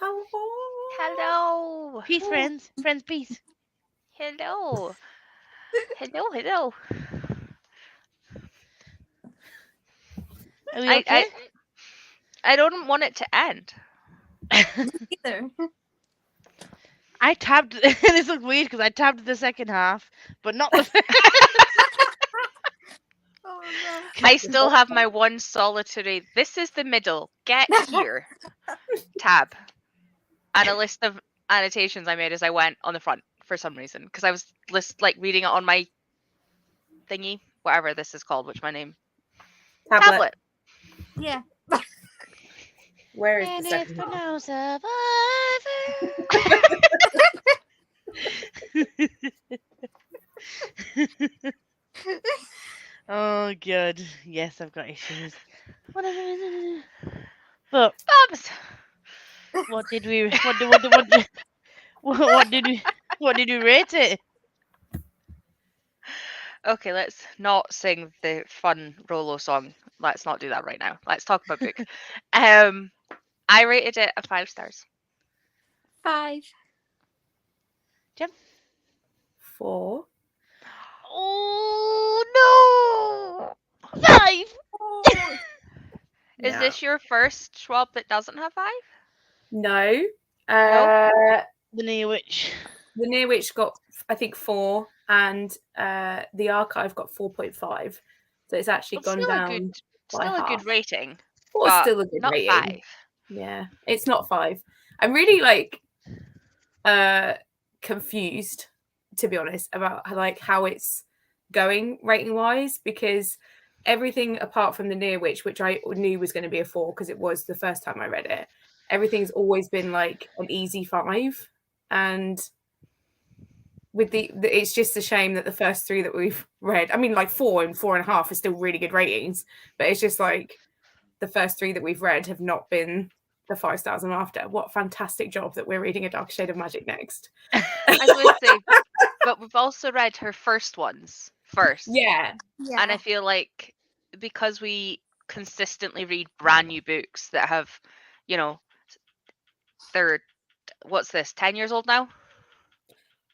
How? Hello. Peace, friends. Friends, peace. Hello. Hello. Are we I, okay? I don't want it to end. Either. I tabbed. This looks weird because I tabbed the second half, but not the first. Oh no. I still have my one solitary. This is the middle. Get here. Tab. And a list of annotations I made as I went on the front for some reason because I was reading it on my thingy, whatever this is called, which my name tablet. Yeah. Where is And the if second for half? no survivor. Oh god, yes, I've got issues. But Bobs. what did we? What did we rate it? Okay, let's not sing the fun Rolo song. Let's not do that right now. Let's talk about book. I rated it a 5 stars. 5. Jim? 4. Oh no! 5. Is this your first Schwab that doesn't have 5? No. The Near Witch. The Near Witch got, I think, 4, and the Archive got 4.5. So it's actually Well, gone down by still a half. good rating. 4 is but still a good not rating. 5. Yeah, it's not 5. I'm really confused, to be honest, about how it's going rating wise, because everything apart from the Near Witch, which I knew was going to be a 4 because it was the first time I read it, everything's always been like an easy 5. And with the it's just a shame that the first 3 that we've read, I mean, like 4 and 4.5 are still really good ratings, but it's just like the first 3 that we've read have not been the 5 stars I'm after. What a fantastic job that we're reading A Dark Shade of Magic next. I was going to say, but we've also read her first ones first. Yeah. And I feel like because we consistently read brand new books that have, they're, what's this, 10 years old now?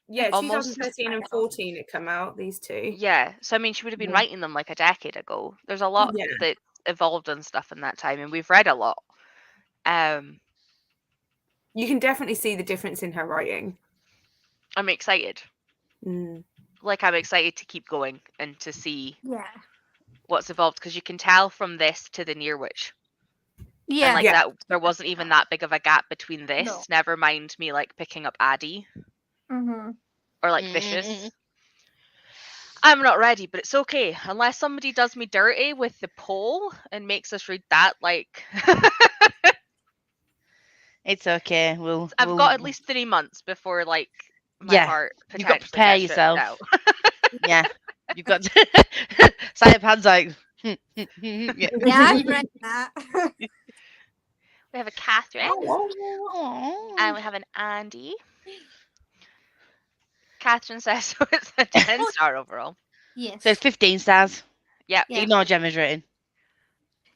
Yeah, Almost. 2013 and 14 it come out, these 2. Yeah, so I mean, she would have been Yeah. writing them like a decade ago. There's a lot that evolved and stuff in that time, and we've read a lot. You can definitely see the difference in her writing. I'm excited. Mm. Like, I'm excited to keep going and to see Yeah. what's evolved, because you can tell from this to the Near Witch. Yeah. And that there wasn't even that big of a gap between this. No. Never mind me like picking up Addie Mm-hmm. or like Vicious. I'm not ready, but it's okay. Unless somebody does me dirty with the poll and makes us read that, like It's okay. I've got at least 3 months before like my heart potentially you've got to prepare gets yourself. out. Yeah, you've got to. Side hands like. Yeah, I've read that. We have a Catherine. And we have an Andy. Catherine says so it's a 10-star overall. Yes. So it's 15 stars. Yeah. Ignore Gemma's rating.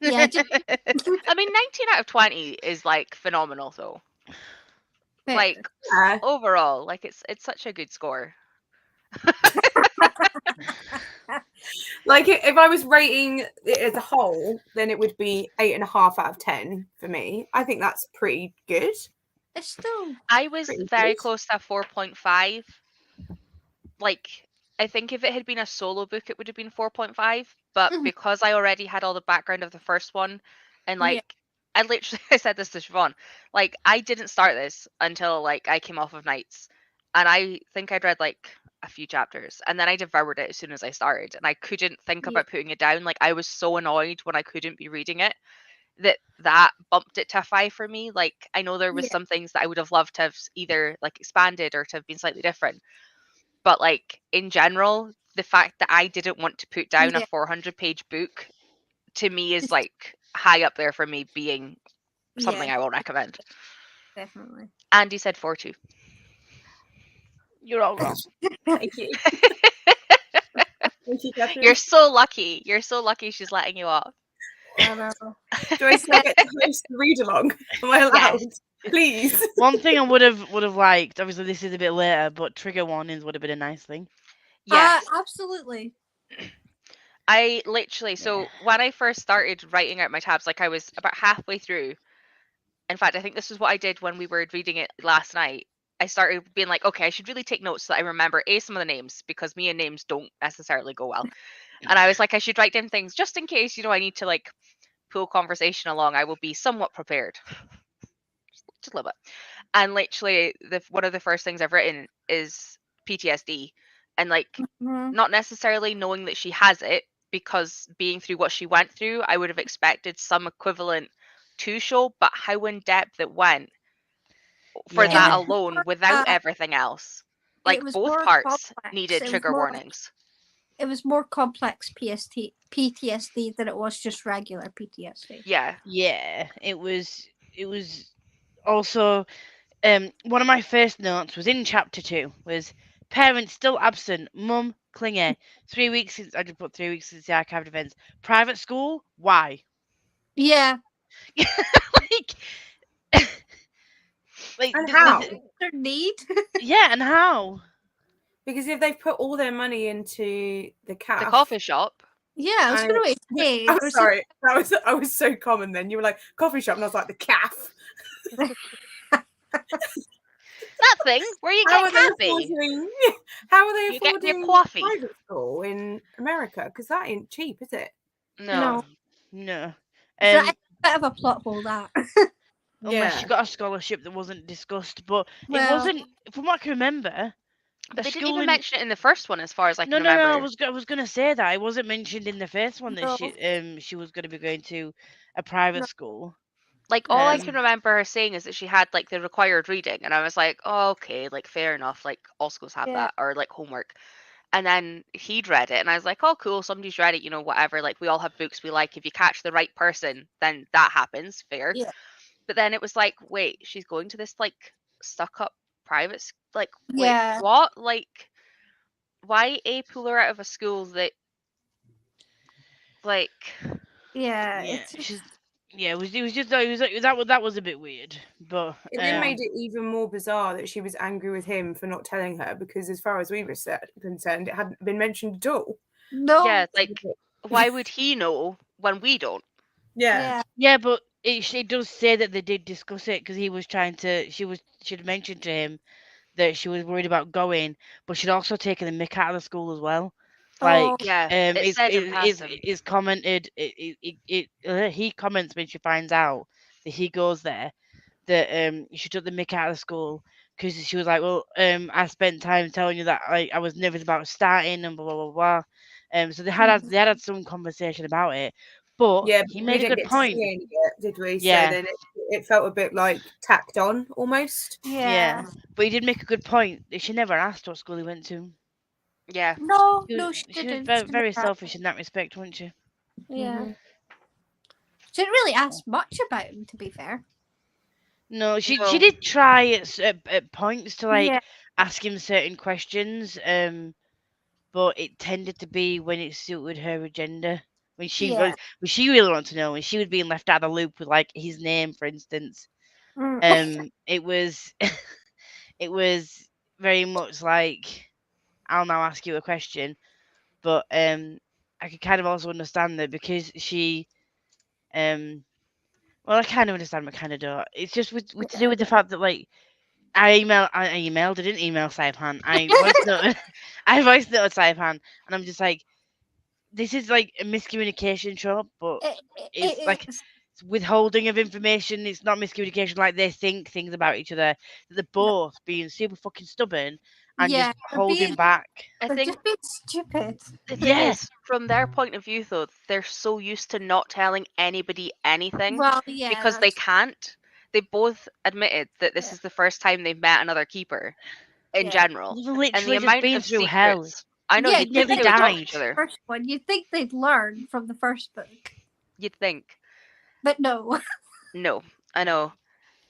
Yeah. I mean, 19 out of 20 is like phenomenal, though. Like overall, like it's such a good score. Like if I was rating it as a whole, then it would be 8.5 out of 10 for me. I think that's pretty good. It's still. I was very close to 4.5. Like, I think if it had been a solo book, it would have been 4.5. But because I already had all the background of the first one, and like, I said this to Siobhan, like, I didn't start this until like I came off of Nights, and I think I'd read like a few chapters, and then I devoured it as soon as I started, and I couldn't think about putting it down. Like, I was so annoyed when I couldn't be reading it that bumped it to a 5 for me. Like, I know there was some things that I would have loved to have either like expanded or to have been slightly different, but like in general, the fact that I didn't want to put down a 400-page book to me is like high up there for me being something I will recommend. Definitely. Andy said 4.2. You're all wrong. Thank you. Thank you, Catherine. You're so lucky. You're so lucky she's letting you off. I know. Do I still get to host the read along? Am I allowed? Please. One thing I would have liked, obviously this is a bit later, but trigger warnings would have been a nice thing. Yes. Absolutely. I literally, so when I first started writing out my tabs, like I was about halfway through. In fact, I think this is what I did when we were reading it last night. I started being like, okay, I should really take notes so that I remember some of the names, because me and names don't necessarily go well. And I was like, I should write down things just in case, I need to like pull conversation along. I will be somewhat prepared. Just a little bit. And literally, one of the first things I've written is PTSD, and like Mhm. not necessarily knowing that she has it, because being through what she went through, I would have expected some equivalent to show, but how in depth it went for Yeah. that It was alone more, without everything else. it Like was both more parts complex. needed It was trigger more- warnings. It was more complex PTSD than it was just regular PTSD. Yeah. Yeah, it was also one of my first notes was in chapter 2 was parents still absent, mum clingy. 3 weeks since I just put 3 weeks since the archived events. Private school? Why? Yeah. like And how? Their need. yeah, and how? Because if they've put all their money into the cafe, The coffee shop. Yeah, I was going to say. I'm there's sorry, I was so common then. You were like coffee shop, and I was like the calf. That thing where you How get are they coffee. affording? How are they You get your affording coffee. private school in America? Because that ain't cheap, is it? No. No. That is a bit of a plot hole, that. Unless you got a scholarship that wasn't discussed, but it Well, wasn't. From what I can remember, But they didn't school even in mention it in the first one, as far as I no, can no, remember. no. I was gonna say that it wasn't mentioned in the first one that No. she was gonna be going to a private No. school. Like, all I Um, can remember her saying is that she had like the required reading, and I was like, oh, okay, like fair enough. Like all schools have Yeah. that, or like homework. And then he'd read it, and I was like, oh, cool, somebody's read it, whatever. Like we all have books we like. If you catch the right person, then that happens. Fair. Yeah. But then it was like, wait, she's going to this like stuck up private like wait, Yeah. what? Like, why pull her out of a school that like Yeah. yeah, It's she's yeah. It was just that was a bit weird, but It then made it even more bizarre that she was angry with him for not telling her, because as far as we were concerned, it hadn't been mentioned at all. no. yeah, like why would he know when we don't? Yeah. yeah, but it does say that they did discuss it because he was trying to. She'd mentioned to him that she was worried about going, but she'd also taken the mick out of the school as well. Oh. Like, Yeah, it said in passing. it's commented. He comments when she finds out that he goes there that she took the mick out of the school because she was like, well, I spent time telling you that like I was nervous about starting and blah blah blah blah. So they had some conversation about it, but Yeah, he but made we a didn't good get point. to see any yet, did we? Yeah. So then it felt a bit like tacked on almost. Yeah. But he did make a good point. She never asked what school he went to. Yeah. No, She was, she she was didn't. very, She very never- selfish in that respect, wasn't she? Yeah. Mhm. She didn't really ask much about him, to be fair. No, she No. did try at points to like Yeah. ask him certain questions, but it tended to be when it suited her agenda. When Yeah. she really wanted to know, when she was being left out of the loop with like his name, for instance. It was it was very much like I'll now ask you a question, but I could kind of also understand that because she well, I kind of understand, but kind of don't. It's just with to do with the fact that like I emailed. I didn't email Saipan. I voice noted. I voice noted Saipan, and I'm just like, this is like a miscommunication trope, but it's like It's- it's withholding of information. It's not miscommunication. Like they think things about each other. They're both being super fucking stubborn and yeah, just holding back. I they're think just being stupid. the thing Yeah. is, from their point of view, though, they're so used to not telling anybody anything Well, yeah, because they that's- can't. They both admitted that this Yeah. is the first time they've met another keeper in Yeah. general. They've And literally the just amount been of through secrets. hell. I know, Yeah, you'd you think they think would talk died. to each other. First one, you'd think they'd learn from the first book, You'd think. but no. No, I know.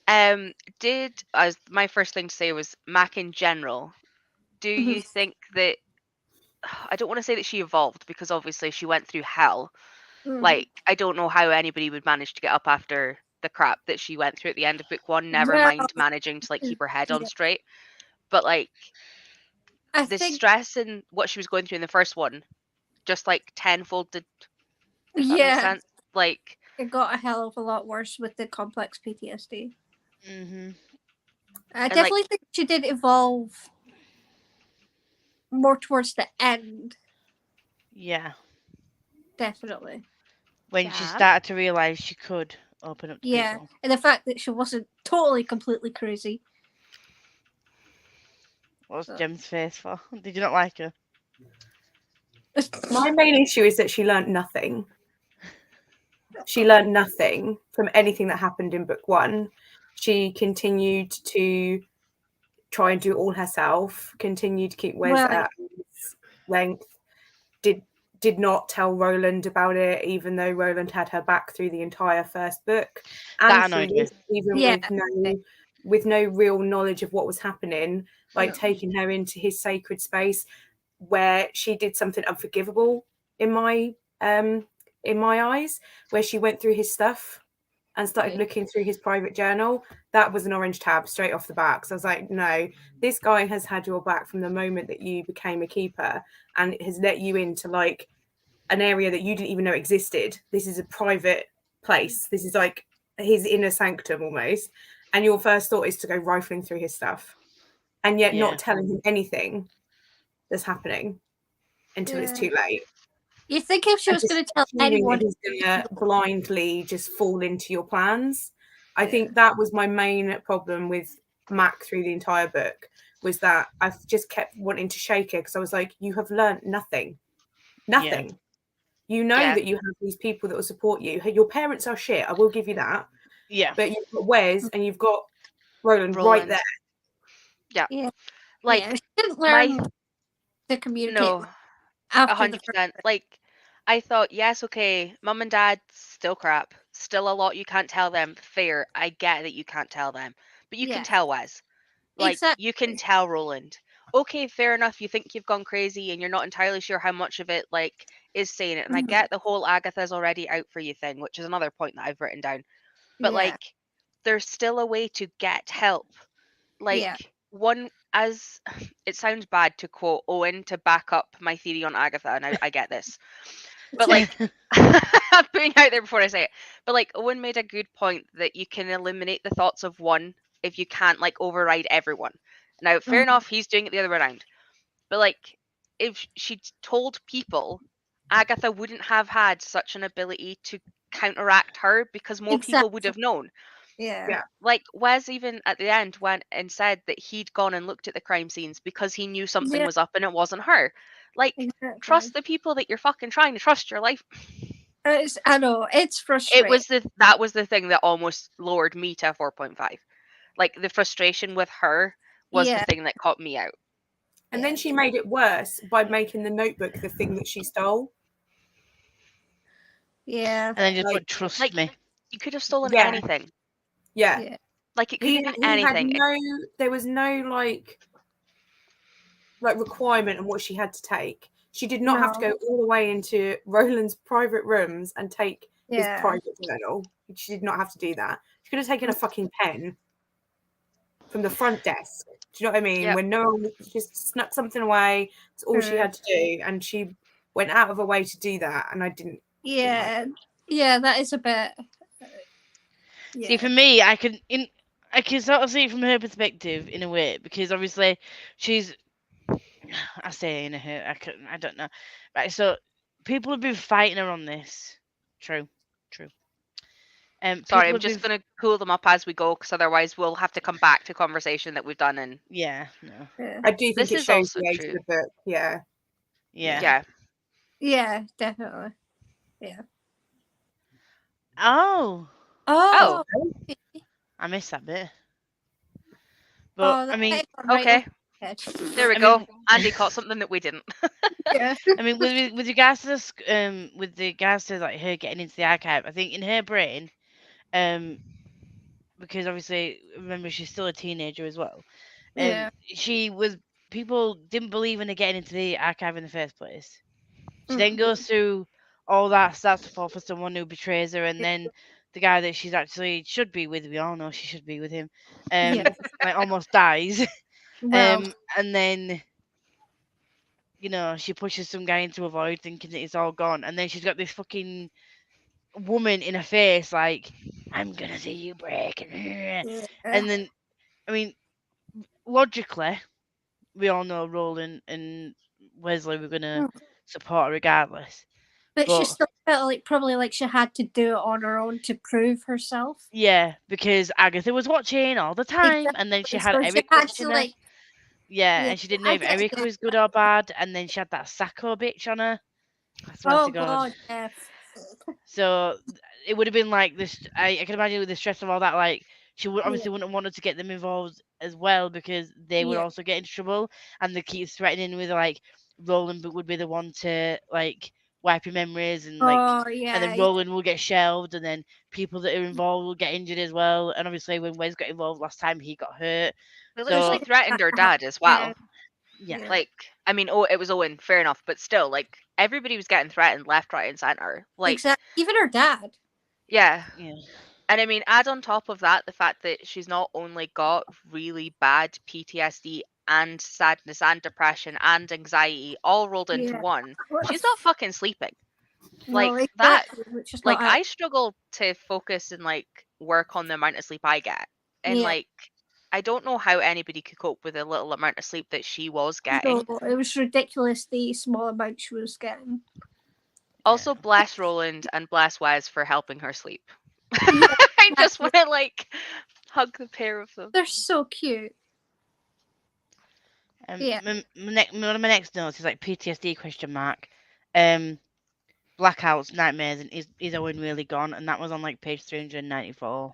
As my first thing to say was Mac in general. Do you think that I don't want to say that she evolved because obviously she went through hell. Mhm. Like, I don't know how anybody would manage to get up after the crap that she went through at the end of book 1, never Well, mind managing to like keep her head on yeah. straight. But like I the think, stress and what she was going through in the first one, just like tenfolded, if that makes yeah, sense. Like it got a hell of a lot worse with the complex PTSD. Mm-hmm. I And, definitely think she did evolve more towards the end. Yeah. Definitely. When she Yeah. started to realise she could open up to Yeah. people. And the fact that she wasn't totally completely crazy. What's So- Jem's face for? Did you not like her? My main issue is that she learnt nothing. She learnt nothing from anything that happened in book 1. She continued to try and do it all herself, continued to keep Wes Well, at arm's length, did not tell Roland about it, even though Roland had her back through the entire first book. That And through annoyed me. this, even Yeah. with no real knowledge of what was happening, like No. taking her into his sacred space where she did something unforgivable in my eyes, where she went through his stuff and started Yeah. looking through his private journal. That was an orange tab straight off the back. So I was like, no, this guy has had your back from the moment that you became a keeper, and it has let you into like an area that you didn't even know existed. This is a private place. This is like his inner sanctum almost. And your first thought is to go rifling through his stuff, and yet Yeah. not telling him anything that's happening until it's Yeah. too late. You think if she And was just going to tell assuming anyone, that he's going to blindly just fall into your plans. I Yeah. think that was my main problem with Mac through the entire book, was that I just kept wanting to shake her because I was like, you have learnt nothing. Nothing. You know Yeah. that you have these people that will support you. Your parents are shit, I will give you that. Yeah. But you've got Wes and you've got Roland right Roland. there. Yeah. Yeah. Like yeah, she didn't my learn to communicate no, after the 100%. Like I thought, yes, okay, mum and dad still crap, still a lot you can't tell them. Fair, I get that you can't tell them, but you Yeah. can tell Wes. Like you can Exactly. tell Roland. Okay, fair enough. You think you've gone crazy and you're not entirely sure how much of it like is saying it. And I Mhm. get the whole Agatha's already out for you thing, which is another point that I've written down. But Yeah. like there's still a way to get help. Like Yeah. one as it sounds bad to quote Owen to back up my theory on Agatha, and I get this. But like I'm putting out there before I say it. But like Owen made a good point that you can eliminate the thoughts of one if you can't like override everyone. Now, fair Mhm. enough, he's doing it the other way around. But like if she'd told people, Agatha wouldn't have had such an ability to counteract her because more people would have known. Yeah. Yeah. Like Wes even at the end went and said that he'd gone and looked at the crime scenes because he knew something Yeah. was up and it wasn't her. Like Exactly. trust the people that you're fucking trying to trust your life. I know it's frustrating. That was the thing that almost lowered me to a 4.5. Like the frustration with her was Yeah. the thing that caught me out. And Yeah. then she made it worse by making the notebook the thing that she stole. Yeah. And then just Like- put trust like- me. You could have stolen Yeah. anything. Yeah. Yeah. Like it could have been anything. There was no like requirement on what she had to take. She did not have to No. go all the way into Roland's private rooms and take his Yeah. private journal. She did not have to do that. She could have taken a fucking pen from the front desk. Do you know what I mean? Yep. When no one just snuck something away, that's all she had to do, and she went out of her way to do that, and I didn't. Yeah. Yeah. That is a bit. Yeah. See, for me, I can sort of see it from her perspective in a way, because obviously she's, I say in her, I don't know, right? So people have been fighting her on this. True. Sorry, people I'm have just been, going to cool them up as we go, because otherwise we'll have to come back to conversation that we've done. And yeah, no, Yeah. I do think This it is shows also the age true. of the book. Yeah. yeah. Yeah. Definitely. Oh, Oh. I missed that bit. Oh, But that I mean, got right okay, over my head. there we I go. mean- Andy caught something that we didn't. Yeah. I mean, with regards to this, with regards to like her getting into the archive, I think in her brain, because obviously remember she's still a teenager as well. Yeah. People didn't believe in her getting into the archive in the first place. She Mm. then goes through all that, starts to fall for someone who betrays her, and then the guy that she's actually should be with, we all know she should be with him, Yeah. like almost dies. Well, And then, you know, she pushes some guy into a void thinking that it's all gone. And then she's got this fucking woman in her face like, I'm going to see you break. yeah. And then, I mean, logically, we all know Roland and Wesley were going to support her regardless. But she But still felt like probably like she had to do it on her own to prove herself. yeah, because Agatha was watching all the time, and then she had So Eric had to, question her. like, Yeah, yeah, and she didn't know I if get Eric that. was good or bad, and then she had that Sacco bitch on her. I swear Oh to God. God, yeah. So it would have been like this. I can imagine with the stress of all that, like she would obviously wouldn't have wanted to get them involved as well because they would Yeah. also get into trouble, and they keep threatening with like Roland would be the one to like wipe your memories and like, Oh and yeah. then Roland will get shelved, and then people that are involved will get injured as well. And obviously when Wes got involved last time, he got hurt. Well, So she threatened her dad as well. yeah. Like, I mean, it was Owen, fair enough, but still, like, everybody was getting threatened left, right, and center. Like, Exactly. Even her dad. yeah. Yeah. And I mean, add on top of that the fact that she's not only got really bad PTSD and sadness and depression and anxiety all rolled into Yeah. one, she's not fucking sleeping. No, Like, that, exactly, which is like, not I struggle to focus and, like, work on the amount of sleep I get. And, Yeah. like, I don't know how anybody could cope with the little amount of sleep that she was getting. No, it was ridiculous the small amount she was getting. Also, bless Roland and bless Wes for helping her sleep. Yeah, I just want to like hug the pair of them. they're so cute. Yeah. One of my next notes is like PTSD question mark. Blackouts, nightmares, and is Owen really gone? And that was on like page 394.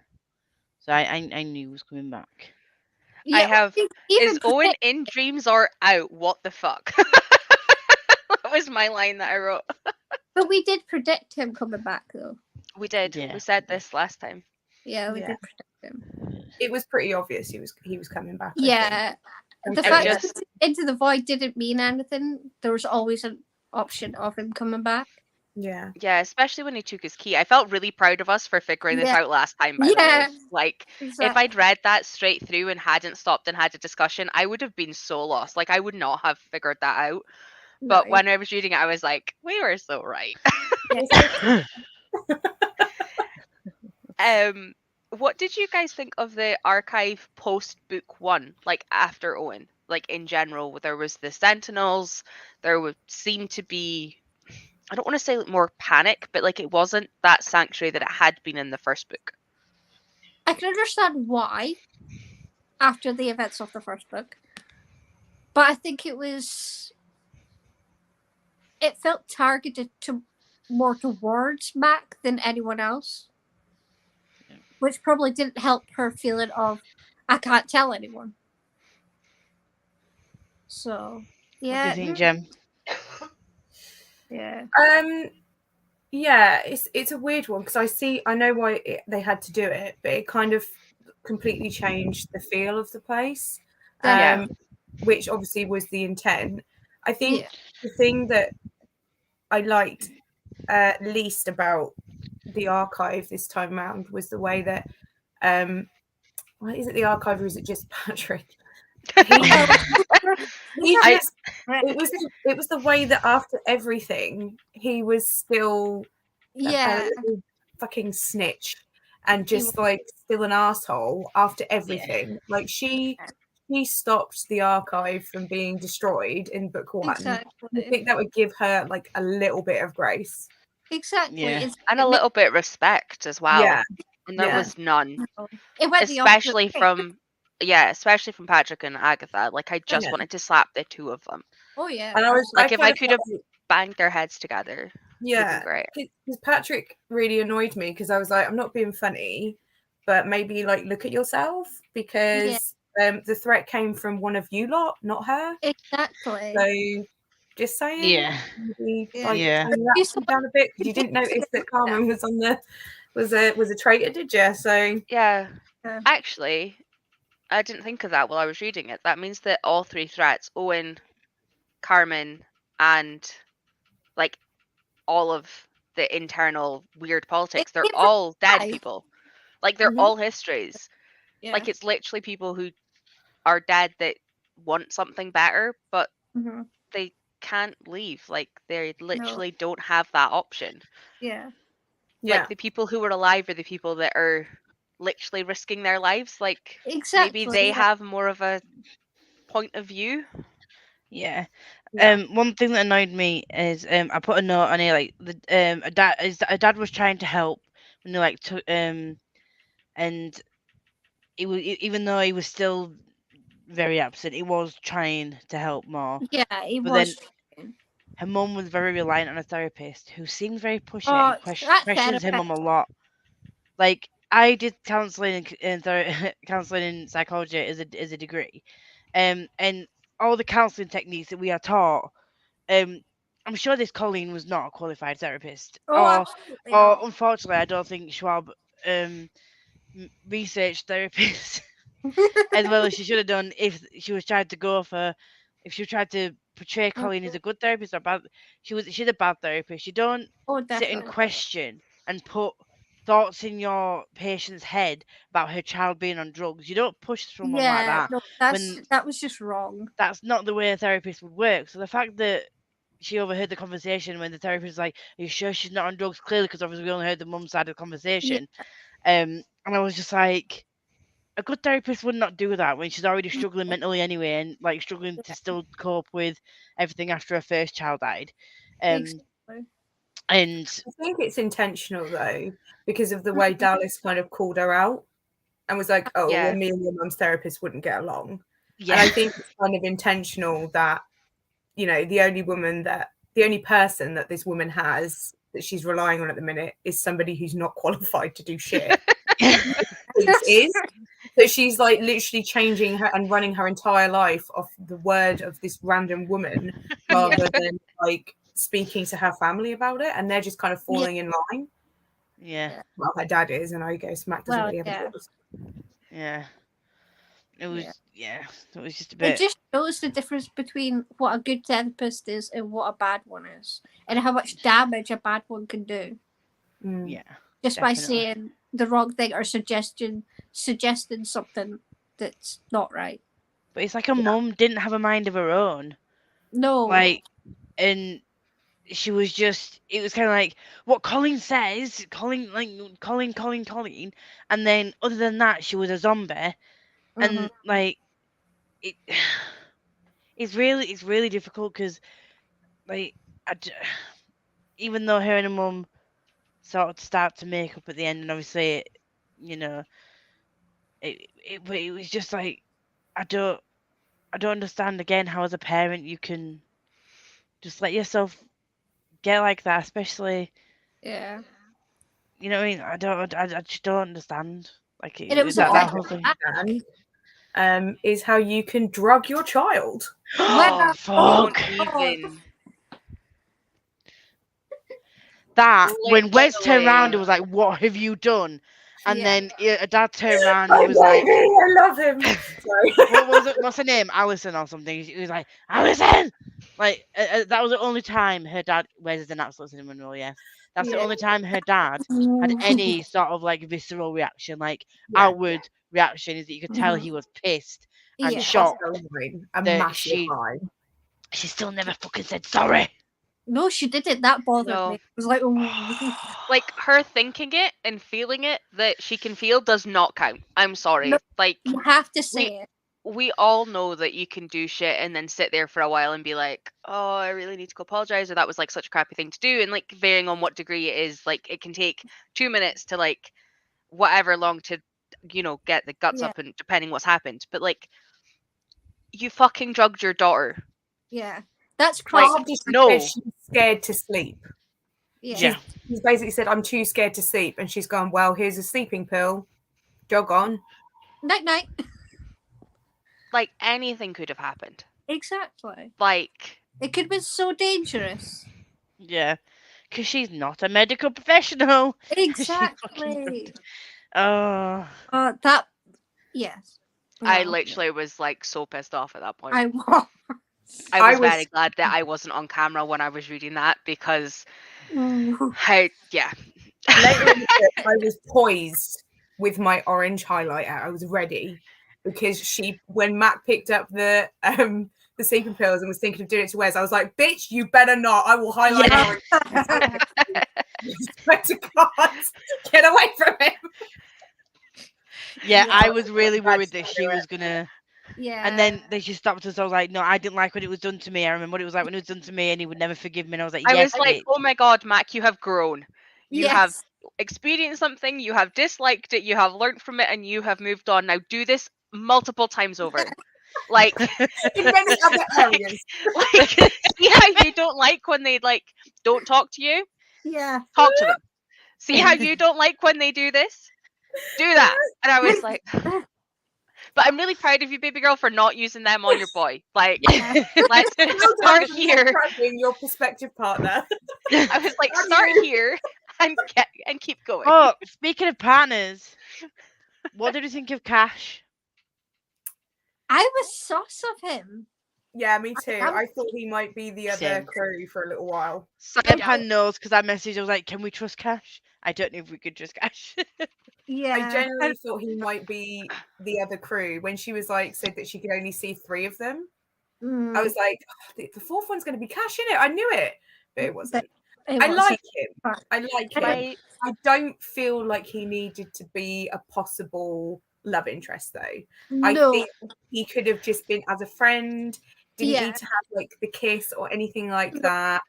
So I knew he was coming back. Yeah, I have even is Owen in dreams or out? What the fuck? That was my line that I wrote. But we did predict him coming back though. We did. Yeah. We said this last time. Yeah, we Yeah. did predict him. It was pretty obvious he was coming back. I Yeah. think. The I fact just- that Into the Void didn't mean anything. There was always an option of him coming back. Yeah. Yeah, especially when he took his key. I felt really proud of us for figuring this Yeah. out last time, by the way. Yeah. Like, Exactly. if I'd read that straight through and hadn't stopped and had a discussion, I would have been so lost. Like, I would not have figured that out. But No, when I was reading it, I was like, we were so right. What did you guys think of the archive post book one, like after Owen? Like in general, there was the Sentinels, there would seem to be, I don't want to say more panic, but like it wasn't that sanctuary that it had been in the first book. I can understand why after the events of the first book. But I think it felt targeted to more towards Mac than anyone else. Which probably didn't help her feeling of I can't tell anyone. So yeah. What do you think, Jem? Yeah. Yeah, it's a weird one because I know why they had to do it, but it kind of completely changed the feel of the place, Yeah. which obviously was the intent. I think the thing that I liked least about the archive this time around was the way that well, is it the archive or is it just Patrick? It was the way that after everything he was still a little fucking snitch and just like still an asshole after everything. Like she stopped the archive from being destroyed in book one. Exactly. I think that would give her like a little bit of grace. Exactly. Yeah. And a little bit of respect as well. Yeah. And there was none. It went Especially from Patrick and Agatha. Like I just wanted to slap the two of them. Oh yeah. And I was Like if I kind could have banged their heads together. yeah, great. Because Patrick really annoyed me because I was like, I'm not being funny, but maybe like look at yourself because the threat came from one of you lot, not her. Exactly. So just saying. Yeah. Maybe, like, Yeah. turn that down a bit because you didn't notice that Carmen was on the was a traitor, did you? So Yeah. Actually, I didn't think of that while I was reading it. That means that all three threats, Owen, Carmen, and like all of the internal weird politics. They're came from all dead life. people. Like, they're Mhm. all histories. Yeah. Like, it's literally people who are dead that want something better, but Mhm. they can't leave. Like, they literally don't have that option. Yeah. Yeah. Like, the people who are alive are the people that are literally risking their lives. Like, Exactly. maybe they yeah. have more of a point of view. Yeah. Yeah. One thing that annoyed me is I put a note on here like a dad was trying to help when they like took and even though he was still very absent, he was trying to help more. Yeah, he But was. her mum was very reliant on a therapist who seemed very pushy Oh, and that questions her mum a therapist. lot. Like I did counselling counselling in psychology as a degree, and all the counselling techniques that we are taught. I'm sure this Colleen was not a qualified therapist, Oh, absolutely not. unfortunately, I don't think Schwab researched therapists as well as she should have done if she was trying to go for if she tried to portray Colleen as a good therapist or bad. She's a bad therapist. You don't Oh, sit and definitely. question and put thoughts in your patient's head about her child being on drugs. You don't push someone like Yeah, that no, when that was just wrong. that's not the way a therapist would work. So the fact that she overheard the conversation when the therapist was like, "Are you sure she's not on drugs?" Clearly, because obviously we only heard the mum's side of the conversation. And I was just like, a good therapist would not do that when she's already struggling mentally anyway, and like struggling to still cope with everything after her first child died. Exactly. And I think it's intentional though, because of the way Dallas kind of called her out and was like, "Oh, Yeah. well, me and your mum's therapist wouldn't get along." yeah, And I think it's kind of intentional that, the only person that this woman has that she's relying on at the minute is somebody who's not qualified to do shit. is. So she's like literally changing her and running her entire life off the word of this random woman rather than like speaking to her family about it, and they're just kind of falling in line. yeah, Well, her dad is, and I go Smack doesn't Well, really have a yeah. choice. yeah. It was it was just a It bit. just shows the difference between what a good therapist is and what a bad one is, and how much damage a bad one can do Yeah, just by definitely. saying the wrong thing or suggesting something that's not right. But it's like a mum didn't have a mind of her own. No. Like, and she was just. It was kind of like what Colleen says. Colleen, and then other than that, she was a zombie. And like, it. It's really difficult because like even though her and her mum sort of start to make up at the end, and obviously, you know, but it was just like I don't understand again how as a parent you can just let yourself get like that, especially Yeah. you know what I mean. I just don't understand. Like And it was that all whole thing. Is how you can drug your child. Well, Fuck. Don't even. That when Wes turned around and Literally. was like, "What have you done?" And Yeah. then a dad turned around and was like, I love him. Sorry. "What was it? What's her name? Alison or something?" He was like, "Alison!" Like that was the only time her dad. Wes is an absolute cinnamon roll. Yes, that's the Yeah. only time her dad had any sort of like visceral reaction, like Yeah. outward reaction, is that you could tell he was pissed and Yeah. shocked A that massive line. she still never fucking said sorry. No, she didn't. That bothered No. me. It was like, oh. Like, her thinking it and feeling it that she can feel does not count. I'm sorry. No. Like, You have to say it. we all know that you can do shit and then sit there for a while and be like, oh, I really need to go apologize, or that was like such a crappy thing to do. And like, varying on what degree it is, like, it can take 2 minutes to like whatever long to, get the guts Yeah. up, and depending what's happened. But like, you fucking drugged your daughter. Yeah. That's Like, crazy. no. She's scared to sleep. Yeah. She's basically said, "I'm too scared to sleep," and she's gone, "Well, here's a sleeping pill. Jog on." Night night. Like, anything could have happened. Exactly. Like, It could have been so dangerous. Yeah, because she's not a medical professional. Exactly. Oh. Yes. I No. literally was like so pissed off at that point. I was. I was very glad that I wasn't on camera when I was reading that, because Ooh. Yeah. Later in the book, I was poised with my orange highlighter. I was ready because when Mac picked up the sleeping pills and was thinking of doing it to Wes, I was like, "Bitch, you better not! I will highlight orange." Swear to God, get away from him. Yeah, Yeah. I was really glad worried she that didn't she do was gonna. Yeah. And then she stopped us. I was like, no, I didn't like when it was done to me. I remember what it was like when it was done to me, and he would never forgive me. And I was like, I yes, was like, bitch. oh my God, Mac, you have grown. You have Yes. experienced something, you have disliked it, you have learned from it, and you have moved on. Now do this multiple times over. Like, In many other areas. like, see how you don't like when they like don't talk to you? Yeah. Talk to them. See how you don't like when they do this? Do that. And I was like, but I'm really proud of you, baby girl, for not using them on your boy. Like, let's start here. Being your prospective partner. I was like, start here and keep going. Oh, speaking of partners, what did you think of Cash? I was sus of him. Yeah, me too. I thought he might be the other Same. crew for a little while. Deadpan knows because I messaged. I was like, "Can we trust Cash?" I don't know if we could trust Cash. Yeah. I genuinely thought he might be the other crew when she was like said that she could only see 3 of them. I was like, oh, the fourth one's going to be Cash in it. I knew it, but it wasn't. I like him. I like him. I don't feel like he needed to be a possible love interest though. No. I think he could have just been as a friend. Didn't need to have like the kiss or anything like that.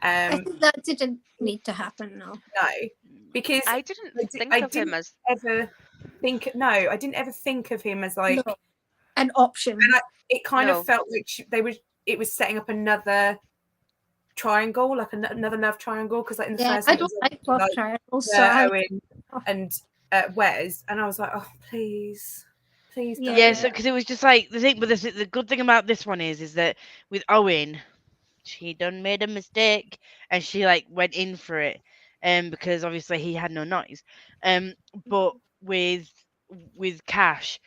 I think that didn't need to happen. No. No, because I didn't think of him as I didn't ever think of him as like an option. And it kind of felt like it was setting up another triangle, like another love triangle, because like in the first I one, don't like love triangles, so Owen and Wes, and I was like, oh please don't. Yeah, so because it was just like the thing, but the good thing about this one is that with Owen, she done made a mistake and she like went in for it, because obviously he had no noise, but with Cash,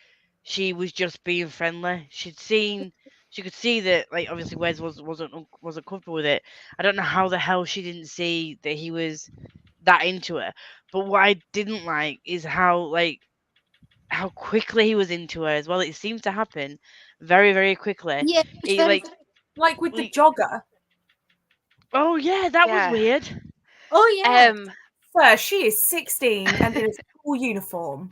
she was just being friendly. She could see that like obviously Wes wasn't comfortable with it. I don't know how the hell she didn't see that he was that into her. But what I didn't like is how quickly he was into her as well. It seems to happen very, very quickly. Yeah, like with the jogger. Oh yeah, that was weird. Oh yeah. First, she is 16 and in a school uniform.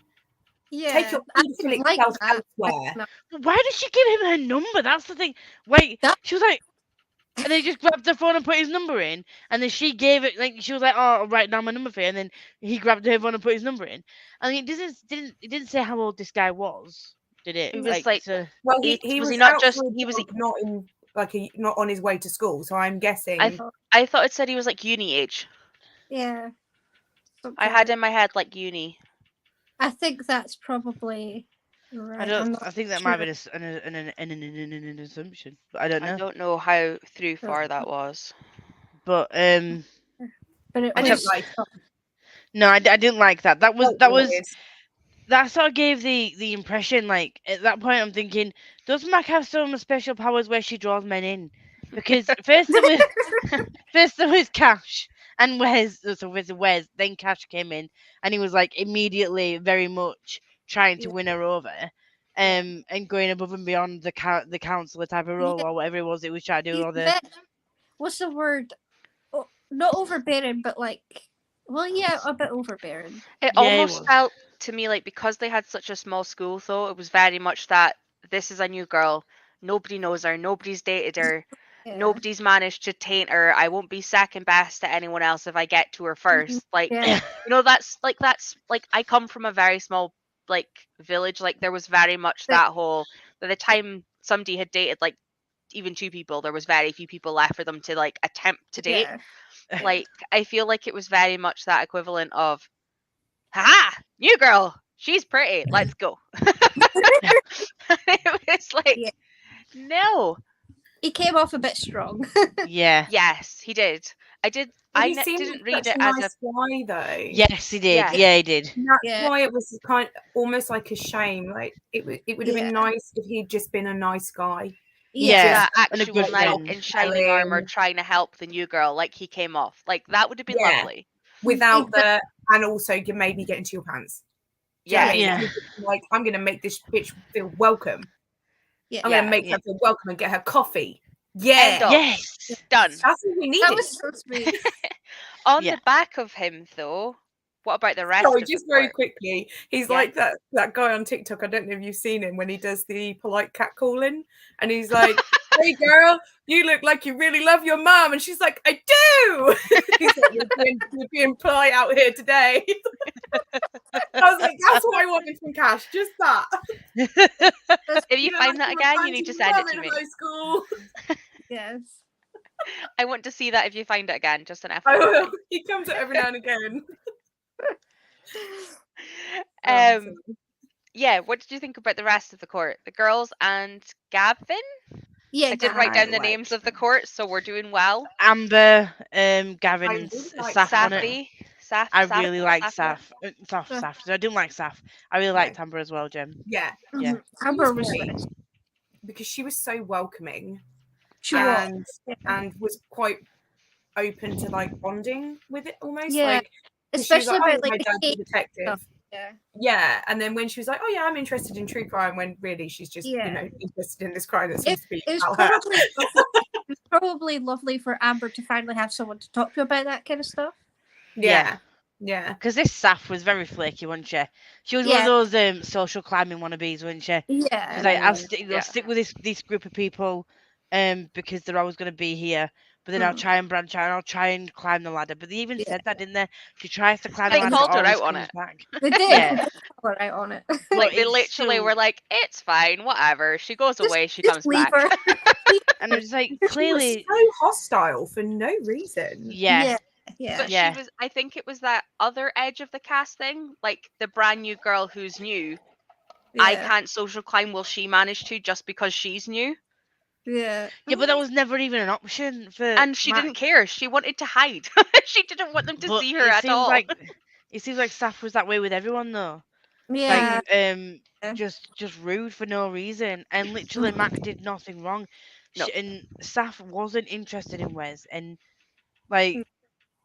Yeah, take your pedophilic self elsewhere. Why did she give him her number? That's the thing. Wait, she was like, and then he just grabbed her phone and put his number in, and then she gave it like she was like, "Oh, I'll write down my number for you," and then he grabbed her phone and put his number in. I mean, it didn't say how old this guy was, did it? It was well, he was not out just for a he was job, not in not on his way to school. So I'm guessing. I thought it said he was like uni age. Yeah. I had in my head like uni. I think that's probably right. I think that might be an assumption, but I don't know. I don't know how far that was. But it was no, I didn't like that. That sort of gave the impression, like at that point I'm thinking, does Mac have some special powers where she draws men in? Because first there was Cash and Wes, then Cash came in and he was like immediately very much trying to win her over, and going above and beyond the counselor type of role or whatever it was trying to do. Or what's the word? Oh, not overbearing, but like, well, yeah, a bit overbearing. It almost felt to me like because they had such a small school, though, it was very much that this is a new girl. Nobody knows her. Nobody's dated her. Yeah. Nobody's managed to taint her. I won't be second best to anyone else if I get to her first. Like, that's I come from a very small like village. Like there was very much that whole by the time somebody had dated like even 2 people, there was very few people left for them to like attempt to date. Yeah. Like I feel like it was very much that equivalent of, haha, new girl, she's pretty, let's go. It was like, no. He came off a bit strong. Yeah. Yes, he did. I didn't read it as a why though. Yes, he did. Yeah, he did. And that's why it was kind of almost like a shame. Like it would have been nice if he'd just been a nice guy. Yeah. that and a actual good knight friend. in shining armor Telling. trying to help the new girl, like he came off. Like that would have been Yeah. lovely. Without Exactly. the, and also you maybe get into your pants. Do you know what I mean? Yeah. You're just like, I'm gonna make this bitch feel welcome. Yeah. I'm Yeah. gonna make her feel welcome and get her coffee. End Yeah. of. Yes. Done. That's what we needed. That was so sweet. On Yeah. the back of him, though, what about the rest Sorry, of just the very court? quickly. He's Yeah. like that guy on TikTok. I don't know if you've seen him when he does the polite cat calling, and he's like, "Hey, girl, you look like you really love your mom," and she's like, "I do." He's like, "You're being polite out here today." I was like, "That's what I wanted from Cash, just that." If you find that again, you need to send it to me. High school. Yes. I want to see that if you find it again, just an I FYI. will. He comes up every now and again. Yeah, what did you think about the rest of the court? The girls and Gavin? Yeah. I did write down the Gavin. names of the court, so we're doing well. Amber, Gavin, and really like Saf on it. Safi. Saf. I Saf- really liked Saf- Saf. Saf. So I didn't like Saf. I really liked Amber as well, Jem. Yeah. Yeah. Amber was great nice. because she was so welcoming. She was. and was quite open to like bonding with it almost. Yeah. Like, 'cause she was Especially like, about my like the dad's a cake detective. stuff. Yeah. Yeah, and then when she was like, "Oh yeah, I'm interested in true crime," when really she's just interested in this crime that seems to be It was about her. probably it was probably lovely for Amber to finally have someone to talk to about that kind of stuff. Yeah. Because this Saf was very flaky, wasn't she? She was one of those social climbing wannabes, wasn't she? Yeah. She's like, I'll stick with this group of people, because they're always going to be here. But then I'll try and branch out and I'll try and climb the ladder. But they even said that, didn't they? She tries to climb the They ladder, called but her always out on comes it. back. They did. Yeah. They did call her out on it. Like they it's literally so- were like, "It's fine, whatever." She goes away, she Just comes leave back. her. And it's like, She was clearly, so hostile for no reason. yeah. Yeah. But she was. I think it was that other edge of the cast thing, like the brand new girl who's new. I can't social climb. Will she manage to just because she's new? Yeah. Yeah, but that was never even an option for. And she didn't care. She wanted to hide. She didn't want them to But see her it at seems all. like it seems like Saf was that way with everyone though. Yeah. Like, just rude for no reason, and literally Mac did nothing wrong. No. And Saf wasn't interested in Wes, and like,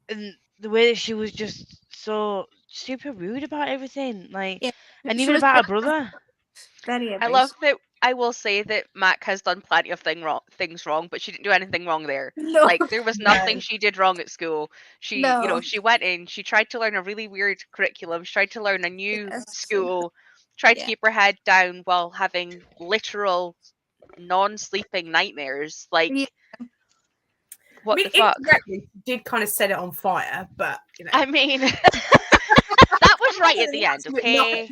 and the way that she was just so super rude about everything, like, Yeah. and She even was about her brother. very I love that. I will say that Mac has done plenty of things wrong, but she didn't do anything wrong there. No. Like there was nothing she did wrong at school. She, No. she went in, she tried to learn a really weird curriculum, she tried to learn a new Yes. school, tried to Yeah. keep her head down while having literal non-sleeping nightmares. Like, Yeah. what I mean, the fuck? indirectly, she did kind of set it on fire, but you know. I mean, that was right at the end, okay?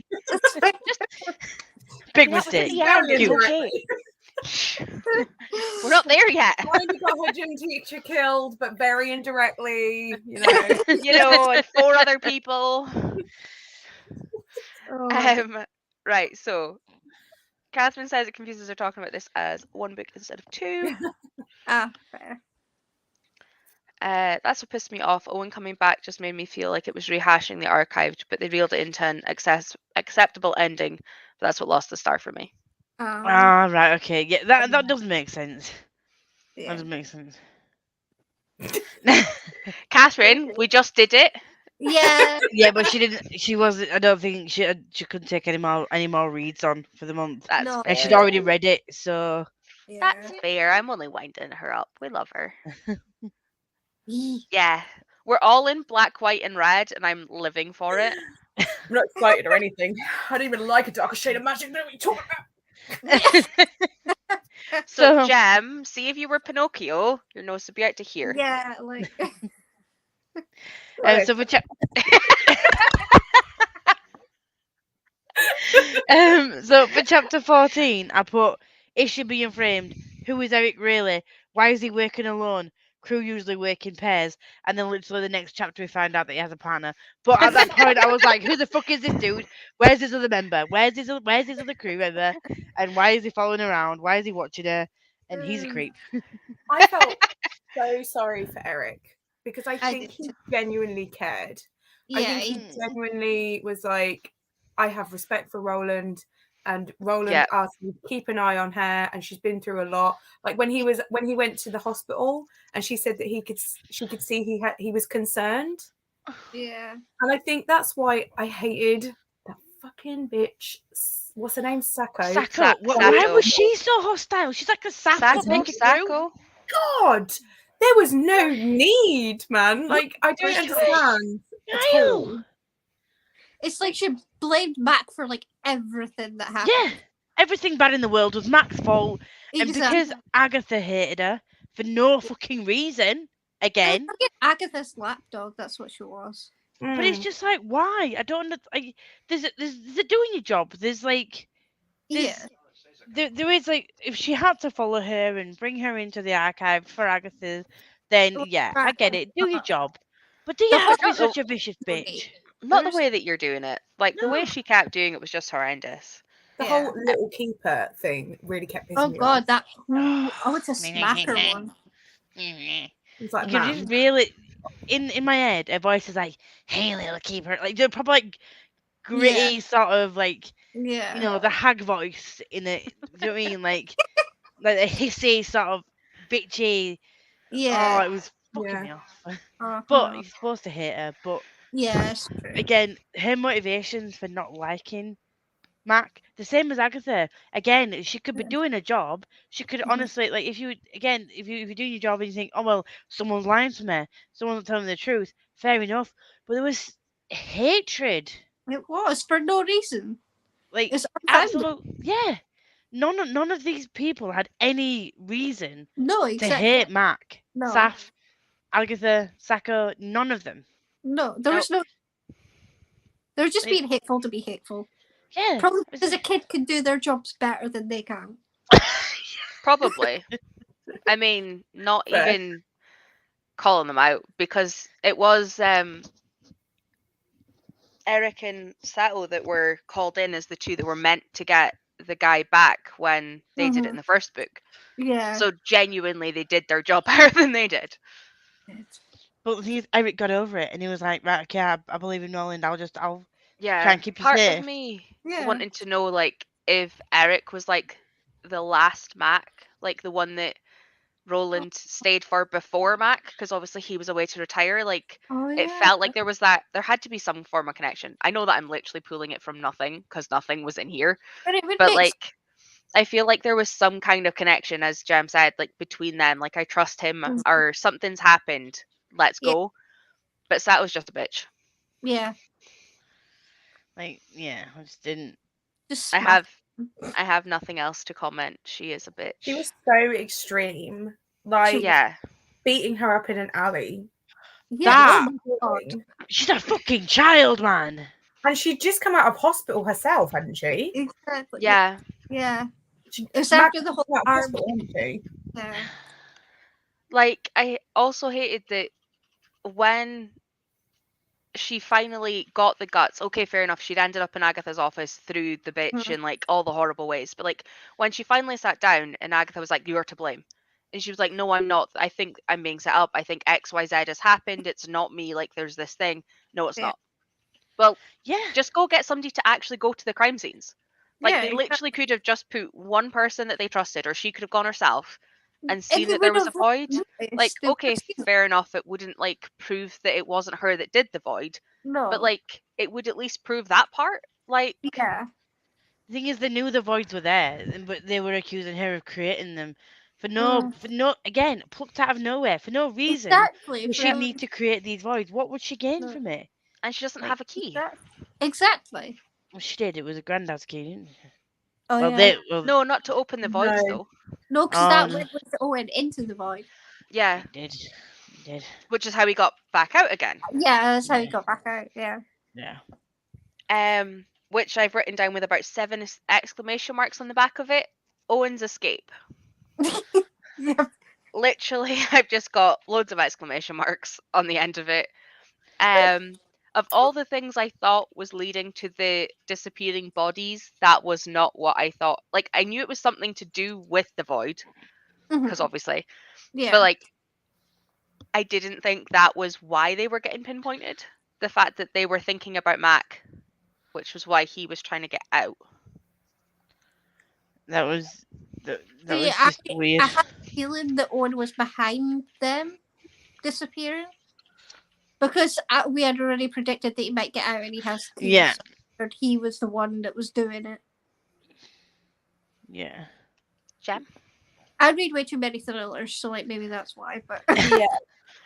Big That was at mistake. the end, it's okay. We're not there yet. Kind of got her gym teacher killed, but very indirectly, you know. You know, and 4 other people. Oh, Right, so Catherine says it confuses her talking about this as 1 book instead of 2. fair. That's what pissed me off. Owen coming back just made me feel like it was rehashing the archived, but they reeled it into an acceptable ending. But that's what lost the star for me. Right, okay, yeah, that doesn't make sense. Yeah. That doesn't make sense. Catherine, we just did it. Yeah. Yeah, but she didn't. She wasn't. I don't think she couldn't take any more reads on for the month. That's No. And she'd fair. already read it, so That's fair. I'm only winding her up. We love her. Yeah. We're all in black, white, and red, and I'm living for it. I'm not excited or anything. I don't even like a darker shade of magic. What are you talking about? So, Jem, see if you were Pinocchio, your nose would be out to here. Yeah, like so for so for chapter 14, I put, is she being framed? Who is Eric really? Why is he working alone? Crew usually work in pairs, and then literally the next chapter we find out that he has a partner. But at that point, I was like, "Who the fuck is this dude? Where's his other member? Where's his other crew member? And why is he following around? Why is he watching her? And he's a creep." I felt so sorry for Eric because I think did he too. genuinely cared. I yeah, think he genuinely was like, I have respect for Roland. and Roland Yeah. asked me to keep an eye on her, and she's been through a lot. Like when he went to the hospital, and she said that she could see he was concerned. Yeah. And I think that's why I hated that fucking bitch. What's her name? Sacco. Sacco. Why Sacco. was she so hostile? She's like a sap to Sacco, make it through. Sacco. God, there was no need, man. Like I don't understand at all. Kyle. It's like she blamed Mac for like everything that happened. Yeah. Everything bad in the world was Mac's fault. And Exactly. because Agatha hated her for no fucking reason, again. Like Agatha's lapdog, that's what she was. But it's just like, why? I don't know. There's a doing your job. There's like, Yeah. there is like, if she had to follow her and bring her into the archive for Agatha, then Well, yeah, I get it. Do your job. But do you The have to be whole- such a vicious bitch? Not the There's- way that you're doing it. Like the way No. she kept doing it was just horrendous. The Yeah. whole little keeper thing really kept pissing Oh me god, off. that oh, it's a smacker one. It's like, You can man, just really, in my head, her voice is like, "Hey, little keeper," like they're probably like gritty sort of like, Yeah. you know, the hag voice in it. Do you know what I mean? Like a hissy sort of bitchy. Oh, Yeah. it was fucking Yeah. me off. Uh-huh. But you're supposed to hate her. But Yeah, it's true. again, her motivations for not liking Mac, the same as Agatha. Again, she could be doing a job. She could honestly, like, if you're doing your job and you think, oh well, someone's lying to me, someone's telling me the truth. Fair enough. But there was hatred, It was for no reason. like It's unfounded. absolute. Yeah, none of these people had any reason No, to exactly. hate Mac, No. Saf, Agatha, Sacco. None of them. No, there was no. They were just Like- being hateful to be hateful. Yeah, Probably because a kid can do their jobs better than they can. Probably. I mean, not Fair. even calling them out because it was Eric and Sato that were called in as the two that were meant to get the guy back when they did it in the first book. Yeah. So genuinely, they did their job better than they did. But the thing is, Eric got over it and he was like, right, okay, I believe in Nolan. I'll Yeah. try and keep you Part safe. of me Yeah. wanting to know, like, if Eric was like the last Mac, like the one that Roland stayed for before Mac, because obviously he was away to retire. Like, Oh, it yeah. felt like there had to be some form of connection. I know that I'm literally pulling it from nothing because nothing was in here, But it would but make like, I feel like there was some kind of connection, as Jem said, like between them. Like, I trust him, or something's happened. Let's Yeah. go. But Sato's just a bitch. Yeah. Like, yeah, I just didn't. Just I smack. have nothing else to comment. She is a bitch. She was so extreme. Like yeah. beating her up in an alley. Yeah. That- Oh my god. She's a fucking child, man. And she'd just come out of hospital herself, hadn't she? Exactly. Yeah. Yeah. She It was Mac after the whole came out of arm. hospital, hadn't she? Yeah. Like, I also hated that when she finally got the guts. Okay, fair enough. She'd ended up in Agatha's office through the bitch in like all the horrible ways. But like when she finally sat down and Agatha was like, "You're to blame," and she was like, "No, I'm not. I think I'm being set up. I think XYZ has happened. It's not me. Like there's this thing. No, it's Yeah. not." Well, Yeah. just go get somebody to actually go to the crime scenes. Like Yeah, they literally could have just put one person that they trusted, or she could have gone herself and If seen they that there would was a have void. noticed, Like, they would okay, have seen it. fair enough. It wouldn't like prove that it wasn't her that did the void, No. but like it would at least prove that part. Like, yeah. The thing is, they knew the voids were there, but they were accusing her of creating them for no, again, plucked out of nowhere, for no reason. Exactly. Would she need to create these voids? What would she gain No. from it? and she doesn't Like, have a key. Exactly. Well, she did. It was a granddad's key, didn't she? Oh Well, yeah. No, not to open the voids No. though. No, because that no. went with Owen into the void. Yeah, It did. It did. which is how he got back out again. Yeah, that's how he Yeah. got back out. Yeah. Yeah. Which I've written down with about 7 exclamation marks on the back of it. Owen's escape. Yeah. Literally, I've just got loads of exclamation marks on the end of it. Of all the things I thought was leading to the disappearing bodies, that was not what I thought. Like, I knew it was something to do with the void, because obviously, Yeah. but like, I didn't think that was why they were getting pinpointed. The fact that they were thinking about Mac, which was why he was trying to get out. That was See, just weird. I had a feeling that Owen was behind them disappearing because we had already predicted that he might get out and he has thieves. Yeah. So he was the one that was doing it. Yeah. Gem? I read way too many thrillers, so like maybe that's why. But Yeah,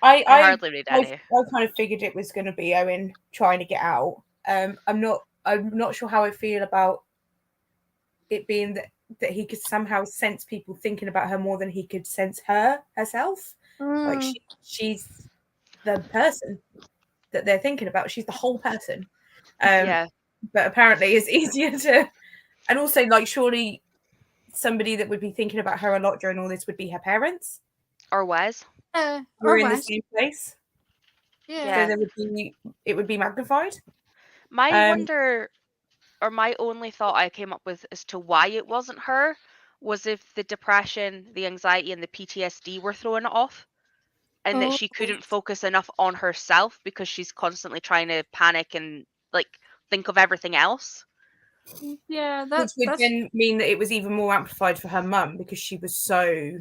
I I hardly read any. I kind of figured it was going to be Owen trying to get out. I'm not sure how I feel about it being that he could somehow sense people thinking about her more than he could sense herself. Like she's the person that they're thinking about. She's the whole person. Yeah. But apparently it's easier to, and also like surely somebody that would be thinking about her a lot during all this would be her parents. Or Wes. We're or in the Wes. same place. Yeah. So it would be magnified. My wonder, or my only thought I came up with as to why it wasn't her, was if the depression, the anxiety, and the PTSD were throwing it off, and that she couldn't focus enough on herself because she's constantly trying to panic and like think of everything else. Yeah, Which would then mean that it was even more amplified for her mum because she was so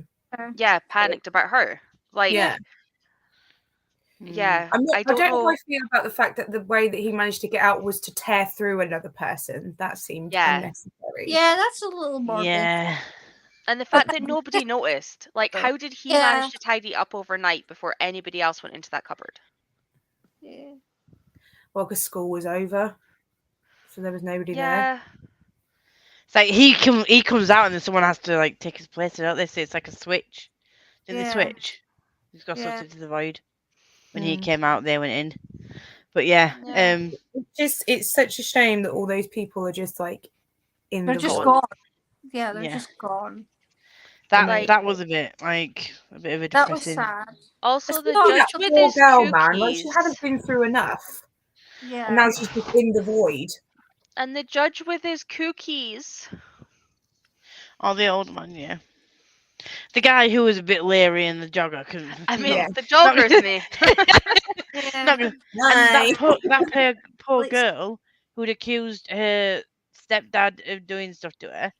panicked about her. Like yeah. Yeah, I don't know how I feel about the fact that the way that he managed to get out was to tear through another person. That seemed unnecessary. Yeah, that's a little morbid. Yeah. And the fact that nobody noticed. Like, how did he manage to tidy up overnight before anybody else went into that cupboard? Yeah. Well, because school was over, so there was nobody there. It's like he comes out and then someone has to like take his place. Don't they say it's like a switch? Did they switch? He's got sucked into the void. When he came out, they went in. But it's such a shame that all those people are just like they're the just void. gone. Yeah, they're just gone. That was a bit of a depressing. That was sad. Also, the judge with his girl, cookies. Man, like she hadn't been through enough. Yeah. And now she's just in the void. And the judge with his cookies. Oh, the old man, yeah. The guy who was a bit leery and the jogger. I mean, the jogger's me. That poor girl who'd accused her stepdad of doing stuff to her,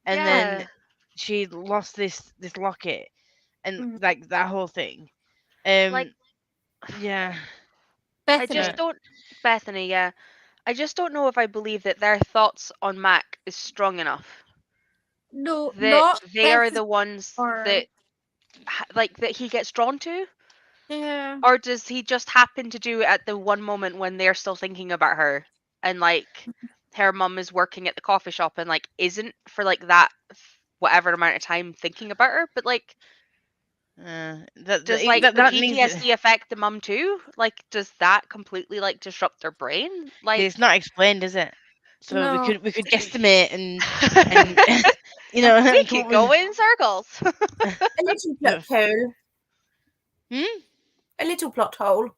and then she lost this locket, and like that whole thing. Yeah. I just don't, Bethany. Yeah, I just don't know if I believe that their thoughts on Mac is strong enough. No, that they are the ones that that he gets drawn to. Yeah. Or does he just happen to do it at the one moment when they're still thinking about her, and like her mum is working at the coffee shop and like isn't for like that whatever amount of time thinking about her, but like does like the PTSD affect the mum too? Like does that completely like disrupt their brain? Like it's not explained, is it? So we could guesstimate and you know we could go in circles. A little plot hole. A little plot hole.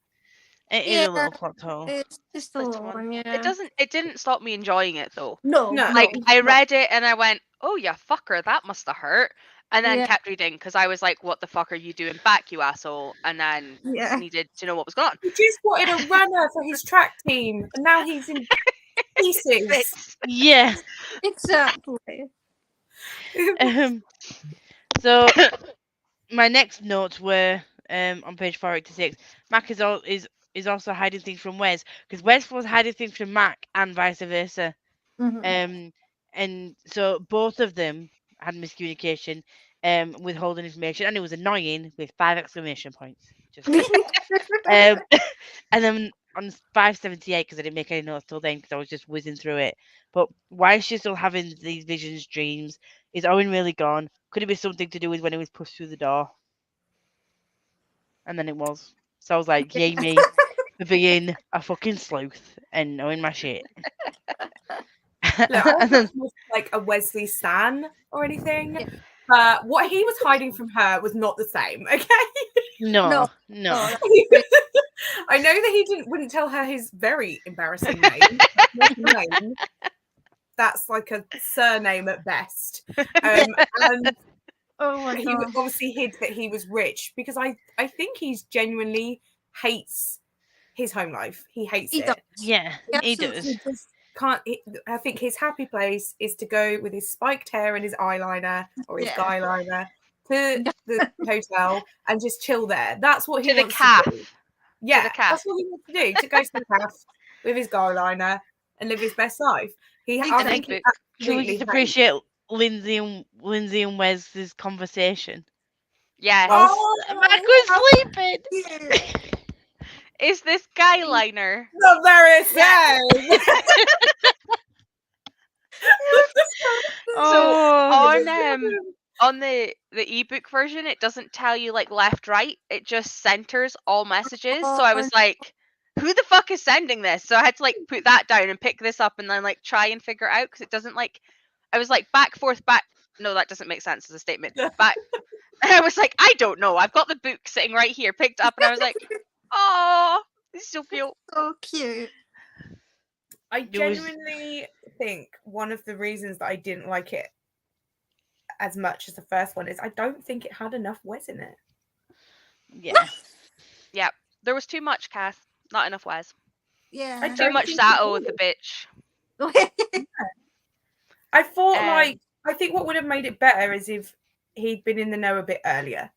It is a little plot hole. It's just a little one, yeah. It didn't stop me enjoying it though. No. Like I read it and I went, oh yeah, fucker, that must have hurt. And then kept reading because I was like, what the fuck are you doing back, you asshole? And then needed to know what was going on. He just wanted a runner for his track team, and now he's in pieces. Yeah. Exactly. So my next notes were on page 486. Mac is also hiding things from Wes, because Wes was hiding things from Mac and vice versa. And so both of them had miscommunication, withholding information, and it was annoying with 5 exclamation points. Just and then on 578, because I didn't make any notes till then because I was just whizzing through it. But why is she still having these visions, dreams? Is Owen really gone? Could it be something to do with when he was pushed through the door? And then it was. So I was like, yay me for being a fucking sleuth and knowing my shit. Look, I wasn't like a Wesley stan or anything. What he was hiding from her was not the same, okay? No. I know that he wouldn't tell her his very embarrassing name. That's like a surname at best. And he obviously hid that he was rich because I think he's genuinely hates his home life. He hates it. Yeah, he does. I think his happy place is to go with his spiked hair and his eyeliner or his guyliner to the hotel and just chill there. That's what he To the wants calf. to do. Yeah, calf. that's what he wants to do. To go to the calf with his guyliner and live his best life. I think he Can we absolutely just appreciate Lindsay and Wes's conversation? Yes. Mark was sleeping. Is this guyliner? Not very sad. So on the ebook version, it doesn't tell you like left right. It just centers all messages. So I was like, who the fuck is sending this? So I had to like put that down and pick this up and then like try and figure it out because it doesn't like. I was like back forth back. No, that doesn't make sense as a statement. Back. I was like, I don't know. I've got the book sitting right here, picked up, and I was like, oh, it's so cute. So cute. I genuinely think one of the reasons that I didn't like it as much as the first one is I don't think it had enough Wes in it. Yeah. Yeah. There was too much, Cass. Not enough Wes. Yeah. Too much Sato with the bitch. I thought I think what would have made it better is if he'd been in the know a bit earlier.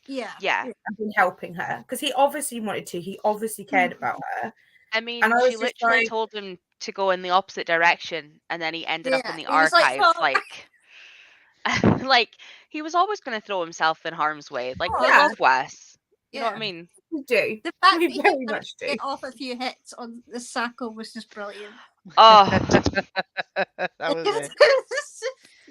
Yeah. And been helping her. Because he obviously wanted to. He obviously cared about her. I mean, and she literally told him to go in the opposite direction, and then he ended up in the archive. Like he was always going to throw himself in harm's way. Like we love Wes. You know what I mean? We do. The fact We that very he much do. get off a few hits on the Sacco was just brilliant. Oh, that was it.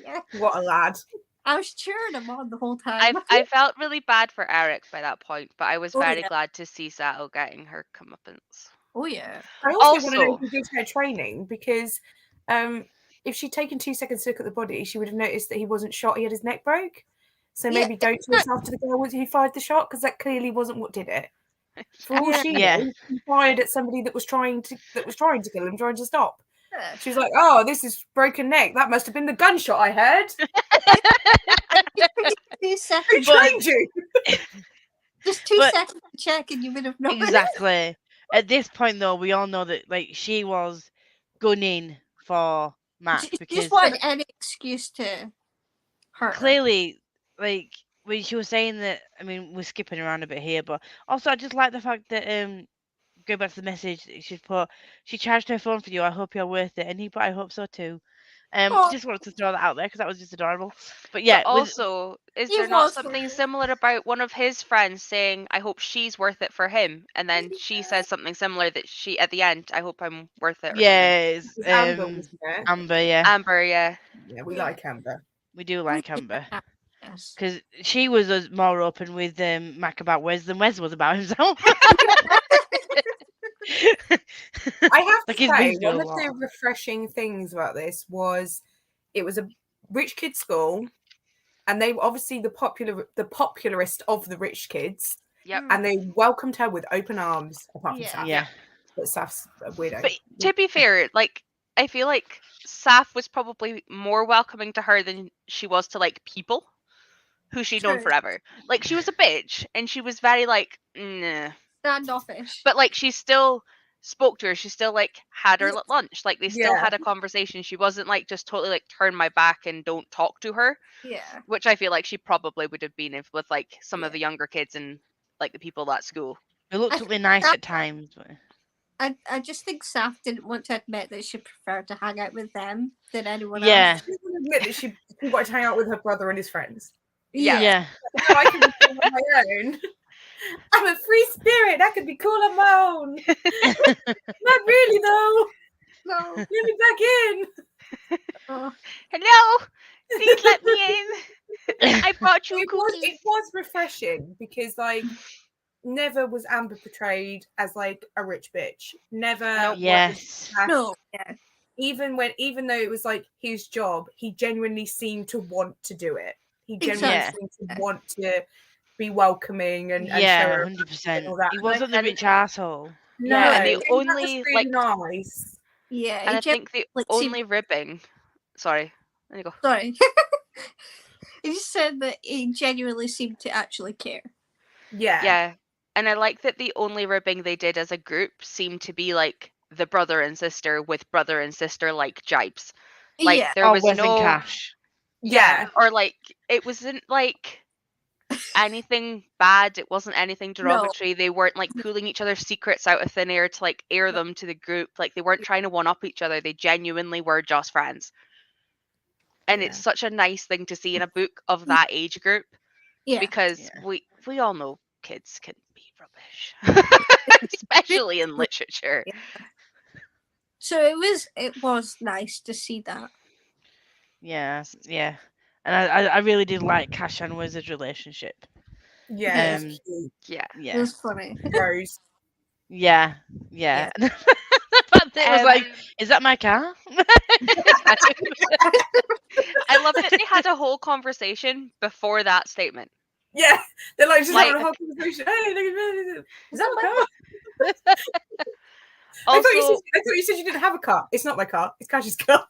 Yeah. What a lad. I was cheering him on the whole time. I felt really bad for Eric by that point, but I was very glad to see Sato getting her comeuppance. Oh yeah. I also want to know if he did her training because if she'd taken 2 seconds to look at the body, she would have noticed that he wasn't shot. He had his neck broke. So maybe don't toss after the girl who fired the shot because that clearly wasn't what did it. For all she knew, he fired at somebody that was trying to kill him, trying to stop. She was like, "Oh, this is broken neck. That must have been the gunshot I heard." 2 seconds. Who trained you? Just 2 seconds to check, and you would have known. Exactly. At this point, though, we all know that like she was gunning for Matt She because just wanted any excuse to hurt. Clearly, like when she was saying that, I mean, we're skipping around a bit here, but also I just like the fact that go back to the message she's put. She charged her phone for you. I hope you're worth it, and he put, I hope so too. Just wanted to throw that out there because that was just adorable. But yeah, but also, is there not something similar about one of his friends saying, "I hope she's worth it for him," and then she says something similar that she at the end, "I hope I'm worth it." Yes, Amber, wasn't it? Amber, yeah. Amber, yeah. Yeah, we like Amber. We do like Amber. Because she was more open with Mac about Wes than Wes was about himself. I have to say, one of the refreshing things about this was it was a rich kid school, and they were obviously the popularist of the rich kids. Yep. And they welcomed her with open arms, apart from Saf. Yeah. But Saf's a weirdo. But to be fair, like I feel like Saf was probably more welcoming to her than she was to like people who she'd known forever. Like she was a bitch, and she was very like, nah. Standoffish. But like she still spoke to her. She still like had her lunch. Like they still had a conversation. She wasn't like just totally like turn my back and don't talk to her. Yeah. Which I feel like she probably would have been if with like some of the younger kids and like the people at school. It looked really nice at times. But... I just think Saf didn't want to admit that she preferred to hang out with them than anyone else. She didn't admit that she wanted to hang out with her brother and his friends. Yeah. I can be cool on my own. I'm a free spirit. I can be cool on my own. Not really, though. No. Let me back in. Hello. Please let me in. I brought you cookies. It was refreshing because, like, never was Amber portrayed as like a rich bitch. Never. No. Yeah. Even though it was like his job, he genuinely seemed to want to do it. He genuinely seemed to want to be welcoming and show 100%. He wasn't a rich asshole. No, and the only really like nice. Yeah, and I think the only ribbing. Sorry, there you go. Sorry. He just said that he genuinely seemed to actually care. Yeah. Yeah. And I like that the only ribbing they did as a group seemed to be like the brother and sister with brother and sister like jibes. Like Yeah. there was Wes and no Cash. yeah, or like it wasn't like anything bad. It wasn't anything derogatory. They weren't like pulling each other's secrets out of thin air to like air them to the group. Like they weren't trying to one up each other. They genuinely were just friends. And it's such a nice thing to see in a book of that age group. Yeah. Because we all know kids can be rubbish. Especially in literature. So it was nice to see that. Yeah, yeah. And I really did like Cash and Wiz's relationship. Yeah. Yeah. It was funny. Rose. Yeah. The fact that it was like, is that my car? I love that they had a whole conversation before that statement. Yeah, they're like just having a whole conversation. Hey, is that my car? Also, I thought you said you didn't have a car. It's not my car. It's Cash's car.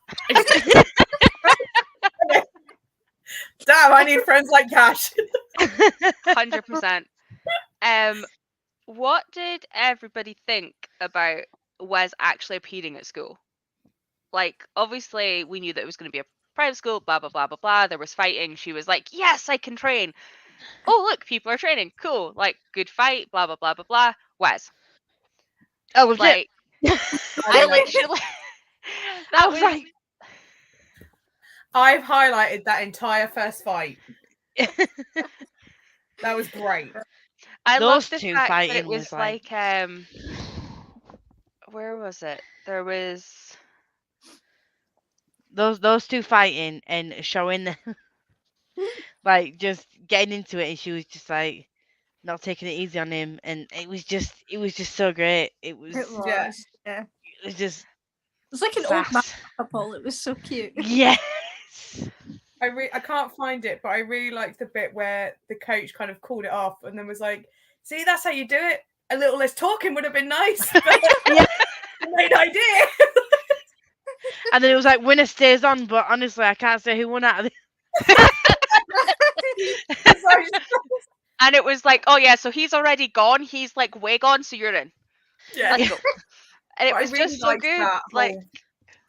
Damn, I need friends like Cash. 100%. What did everybody think about Wes actually appearing at school? Like, obviously, we knew that it was going to be a private school, blah, blah, blah, blah, blah. There was fighting. She was like, yes, I can train. Oh, look, people are training. Cool. Like, good fight, blah, blah, blah, blah, blah. Wes. I loved it. I literally... that was like... I've highlighted that entire first fight. That was great. I love the two fact that fighting it was like where was it? There was those two fighting and showing like just getting into it, and she was just like not taking it easy on him, and it was just so great. It was yeah. It was just it was like an old man couple. It was so cute. Yes. I can't find it, but I really liked the bit where the coach kind of called it off and then was like, see, that's how you do it. A little less talking would have been nice. Yeah. Great idea. And then it was like, winner stays on, but honestly, I can't say who won out of this. And it was like, oh yeah, so he's already gone. He's like way gone, so you're in. Yeah. Let's go. And it was really just so good.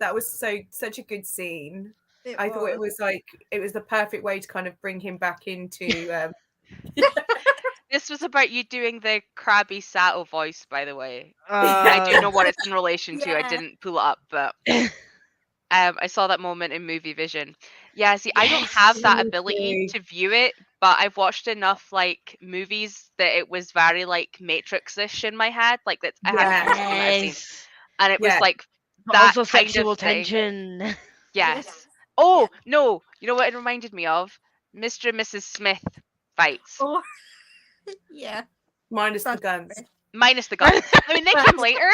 That was such a good scene. I thought it was the perfect way to kind of bring him back into This was about you doing the crabby Sato voice, by the way. I do know what it's in relation to. I didn't pull it up, but I saw that moment in Movie Vision. Yeah, see, I don't have that ability to view it, but I've watched enough like movies that it was very like Matrix-ish in my head. Like that I had seen. And it was like that also kind sexual of tension. Yes. Oh no! You know what it reminded me of? Mr. and Mrs. Smith fights. Oh, yeah. Minus the guns. Minus the guns. I mean, they came later.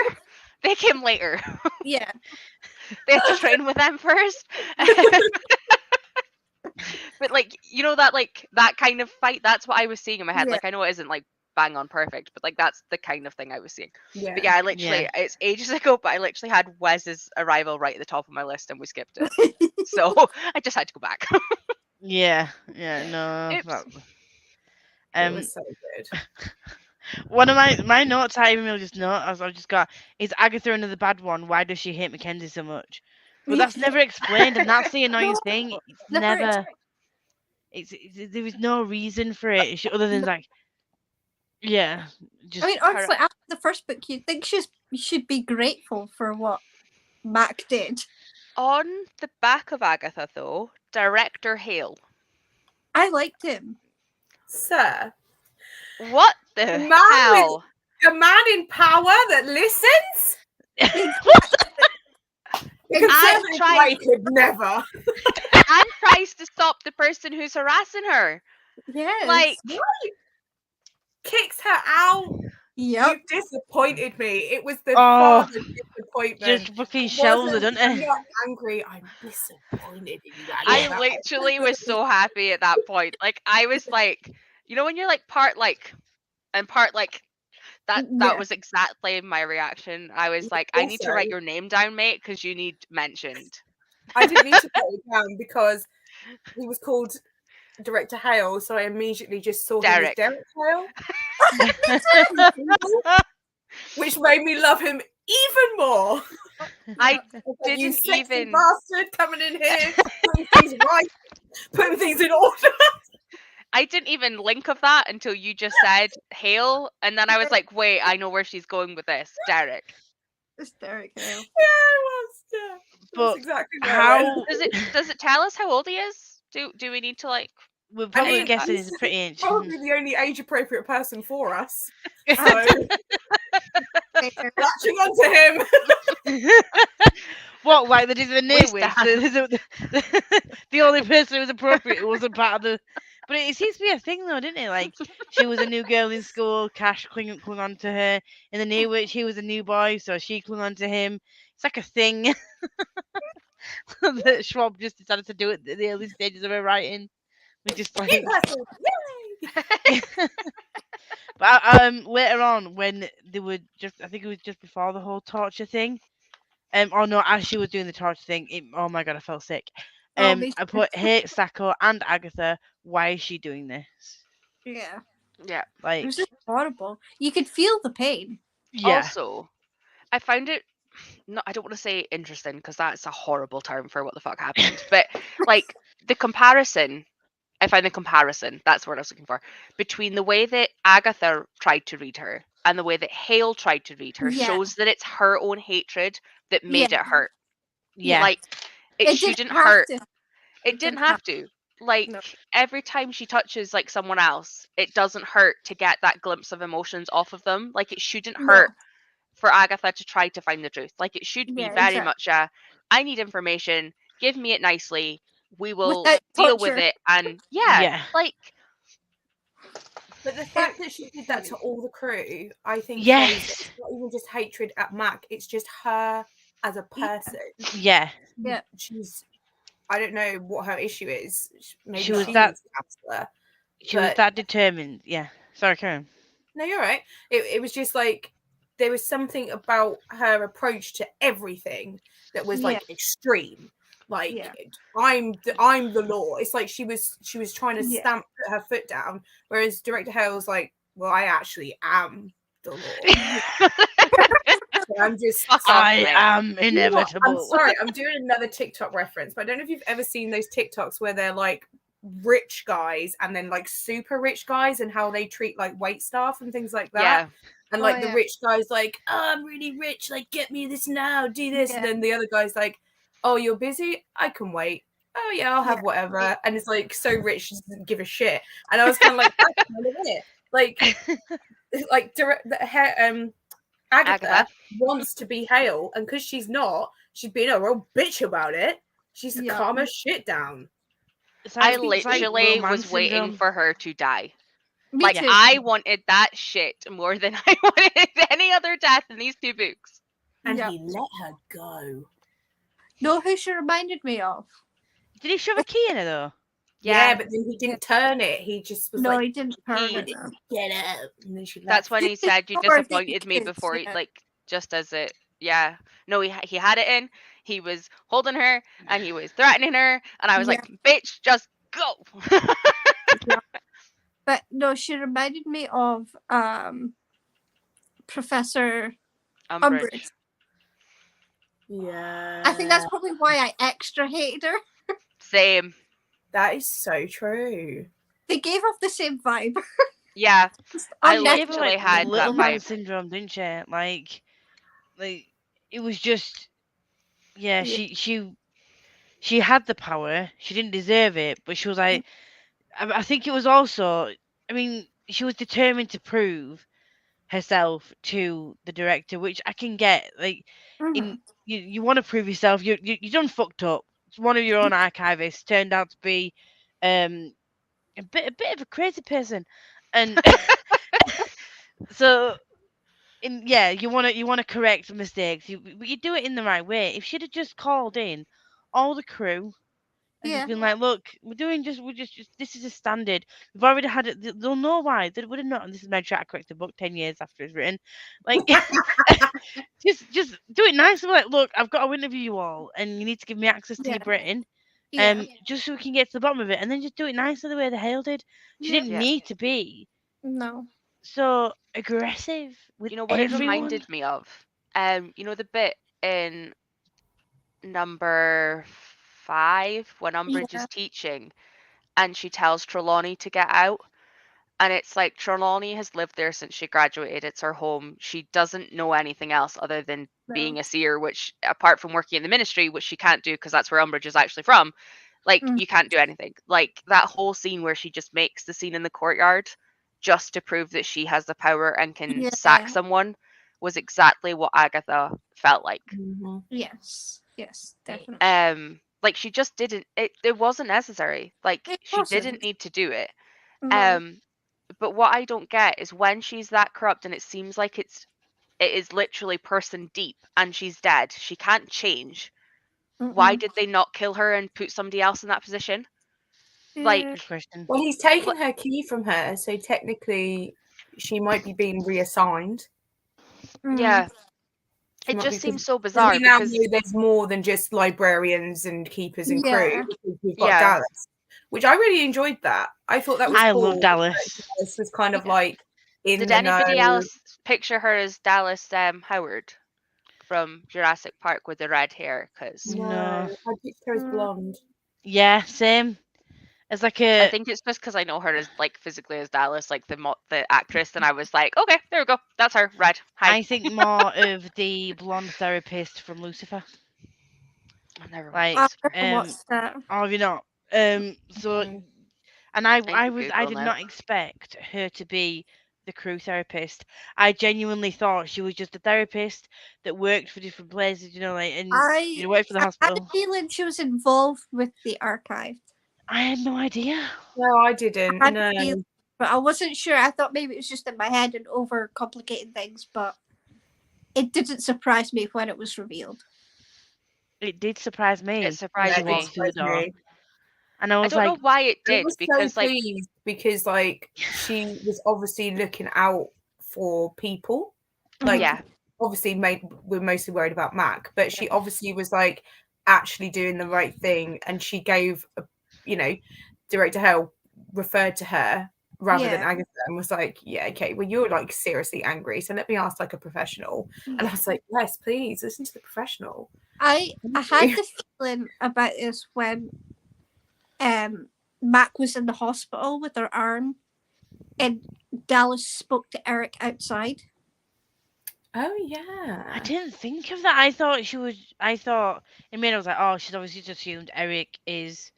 They came later. Yeah. They had to train with them first. But like, you know that like that kind of fight. That's what I was seeing in my head. Yeah. Like, I know it isn't like bang on perfect, but like that's the kind of thing I was seeing. Yeah. But yeah, I literally it's ages ago, but I literally had Wes's arrival right at the top of my list and we skipped it. So I just had to go back. No. It was so good. One of my notes I even just note I just got, is Agatha another bad one? Why does she hate Mackenzie so much? But that's never explained, and that's the annoying thing. It's never. There was no reason for it other than like. Yeah, just. I mean, honestly, after the first book, you'd think you should be grateful for what Mac did. On the back of Agatha, though, Director Hale. I liked him. Sir. What the hell? A man in power that listens? I could never. And tries to stop the person who's harassing her. Yes. Like, kicks her out. Yep. You disappointed me. It was the father's disappointment. Just fucking shells it, don't it? I'm not angry. I'm disappointed in you. I literally was so happy at that point. Like, I was like, you know, when you're like part like, and part like, that was exactly my reaction. I was like, I need to write your name down, mate, because you need mentioned. I didn't need to write it down because he was called Director Hale, so I immediately just saw him as Derek Hale. Which made me love him even more. I Like, you didn't sexy even. bastard coming in here, putting things right, putting things in order. I didn't even link of that until you just said Hale, and then I was like, wait, I know where she's going with this. Derek. It's Derek Hale. Yeah, it was. Yeah, that's But exactly where it went. how Does it tell us how old he is? Do we need to like? we're I probably mean, guessing he's he's pretty ancient. probably the only age-appropriate person for us. So, Fair. latching onto him. What, like they did the We near witch? stand. The only person who was appropriate who wasn't part of the. But it seems to be a thing though, didn't it? Like she was a new girl in school, Cash clung on to her. In the near witch, he was a new boy, so she clung on to him. It's like a thing that Schwab just decided to do at the early stages of her writing. We just like. Cute person. Yay! But later on when they were just, I think it was just before the whole torture thing. Oh no, as she was doing the torture thing, oh my god, I felt sick. Oh, me I too. put, hey Sako and Agatha, why is she doing this? Yeah. Yeah. It Like, was just horrible. You could feel the pain. yeah, Also, I found it. No, I don't want to say interesting because that's a horrible term for what the fuck happened. But like the comparison, I find the comparison. That's what I was looking for between the way that Agatha tried to read her and the way that Hale tried to read her Yeah. shows that it's her own hatred that made Yeah. it hurt. yeah, Like it didn't shouldn't have hurt. to. It didn't have to. Like No. every time she touches like someone else, it doesn't hurt to get that glimpse of emotions off of them. Like it shouldn't No. hurt for Agatha to try to find the truth. Like it should be Yeah, very exactly. much a I need information, give me it nicely, we will Without deal with torture. it and yeah, Yeah. like But the fact that she did that to all the crew, I think Yes. shows that it's not even just hatred at Mac, it's just her as a person. yeah. Yeah. She's, I don't know what her issue is. Maybe She was she that- needs a counsellor. She was But- that determined. Yeah. Sorry, Karen. No, you're right. It was just like there was something about her approach to everything that was like extreme. Like Yeah. I'm the law. It's like she was trying to Yeah. put her foot down, whereas Director Hale was like, well, I actually am the law. So I'm just Fuck off, I mate. am You know what? inevitable. I'm sorry, I'm doing another TikTok reference, but I don't know if you've ever seen those TikToks where they're like rich guys and then like super rich guys and how they treat like wait staff and things like that. yeah. And Oh, like the yeah. rich guy's like, oh, I'm really rich, like get me this now, do this. And Yeah. then the other guy's like, oh, you're busy? I can wait. Oh yeah, I'll have Yeah. whatever. And it's like so rich, she doesn't give a shit. And I was kind of like, that's kind of it. Like Agatha Agatha. wants to be Hale, and because she's not, she's being a real bitch about it. She's to Yeah. calm her shit down. I It's like literally romance was waiting syndrome. for her to die. Me Like too. I wanted that shit more than I wanted any other death in these two books. And Yeah. he let her go. Know who she reminded me of? Did he shove a key in her though? Yeah, but then he didn't turn it. He just was No, like, he didn't turn he- it. No. get out. And then she left. That's when he said you Before the disappointed me kids, before he yeah. like just as it yeah. No, he had it in. He was holding her and he was threatening her and I was like, bitch, just go. But no, she reminded me of Professor Umbridge. Yeah. I think that's probably why I extra hated her. Same. That is so true. They gave off the same vibe. Yeah. Just I unnecessary. literally had that little man vibe. syndrome, didn't she? Like it was just Yeah. she had the power. She didn't deserve it, but she was like, I think it was also, I mean, she was determined to prove herself to the director, which I can get. Like, Mhm. you want to prove yourself. You done fucked up. One of your own archivists turned out to be a bit of a crazy person, and so. You want to correct mistakes. But you do it in the right way. If she'd have just called in all the crew and Yeah. just been like, "Look, we're just this is a standard. We've already had it. They'll know why. They would have not. And this is my try to correct the book 10 years after it's written. Like, just do it nicely. Like, look, I've got to interview you all, and you need to give me access to Yeah. your Britain, Yeah. just so we can get to the bottom of it, and then just do it nicely the way the Hale did. She Yeah. didn't Yeah. need to be No. so aggressive with You know what it everyone. reminded me of? You know the bit in number 5 when Umbridge Yeah. is teaching and she tells Trelawney to get out? And it's like Trelawney has lived there since she graduated. It's her home. She doesn't know anything else other than being a seer, which, apart from working in the ministry, which she can't do because that's where Umbridge is actually from, like, you can't do anything. Like, that whole scene where she just makes the scene in the courtyard just to prove that she has the power and can sack Yeah. someone was exactly what Agatha felt like. Yes. Yes. Definitely. Like, she just didn't. It wasn't necessary. Like, It she wasn't. didn't need to do it. No. But what I don't get is when she's that corrupt and it seems like it is literally person deep and she's dead. She can't change. Why did they not kill her and put somebody else in that position? Like, Good question. Well, he's taken her key from her, so technically she might be being reassigned. yeah. She It might just be- seems so because bizarre we now because know there's more than just librarians and keepers and crew. Yeah. Because we've got Yeah. Dallas, which I really enjoyed that. I thought that was I cool. love Dallas. Dallas was kind of Yeah. like in did the anybody know. else picture her as Dallas Howard from Jurassic Park with the red hair? Because No. I pictured her as blonde. Yeah, same. It's like I a. think it's just because I know her as, like, physically as Dallas, like the actress, and I was like, okay, there we go, that's her, red. Hi. I think more of the blonde therapist from Lucifer. I've never Like, watched What's that? oh, have you not? So, and I need to I Google did now. not expect her to be the crew therapist. I genuinely thought she was just a therapist that worked for different places, you know, like, and you know, worked for the I had hospital. a feeling she was involved with the archive. I had no idea. No, I didn't. I had No. a feeling, but I wasn't sure. I thought maybe it was just in my head and overcomplicating things, but it didn't surprise me when it was revealed. It did surprise me. It surprised She me. walked through the door, and I I was don't like, know why it I did was because, so like, pleased because like she was obviously looking out for people. Like yeah, obviously we're mostly worried about Mac, but she obviously was like actually doing the right thing, and she gave Director Hell referred to her rather than Yeah. Agatha and was like, yeah, okay, well, you're like seriously angry, so let me ask like a professional. And I was like, yes, please listen to the professional. I had the feeling about this when Mac was in the hospital with her arm and Dallas spoke to Eric outside. Oh yeah. I didn't think of that. I thought she was. I thought in my head I was like, oh, she's obviously just assumed Eric is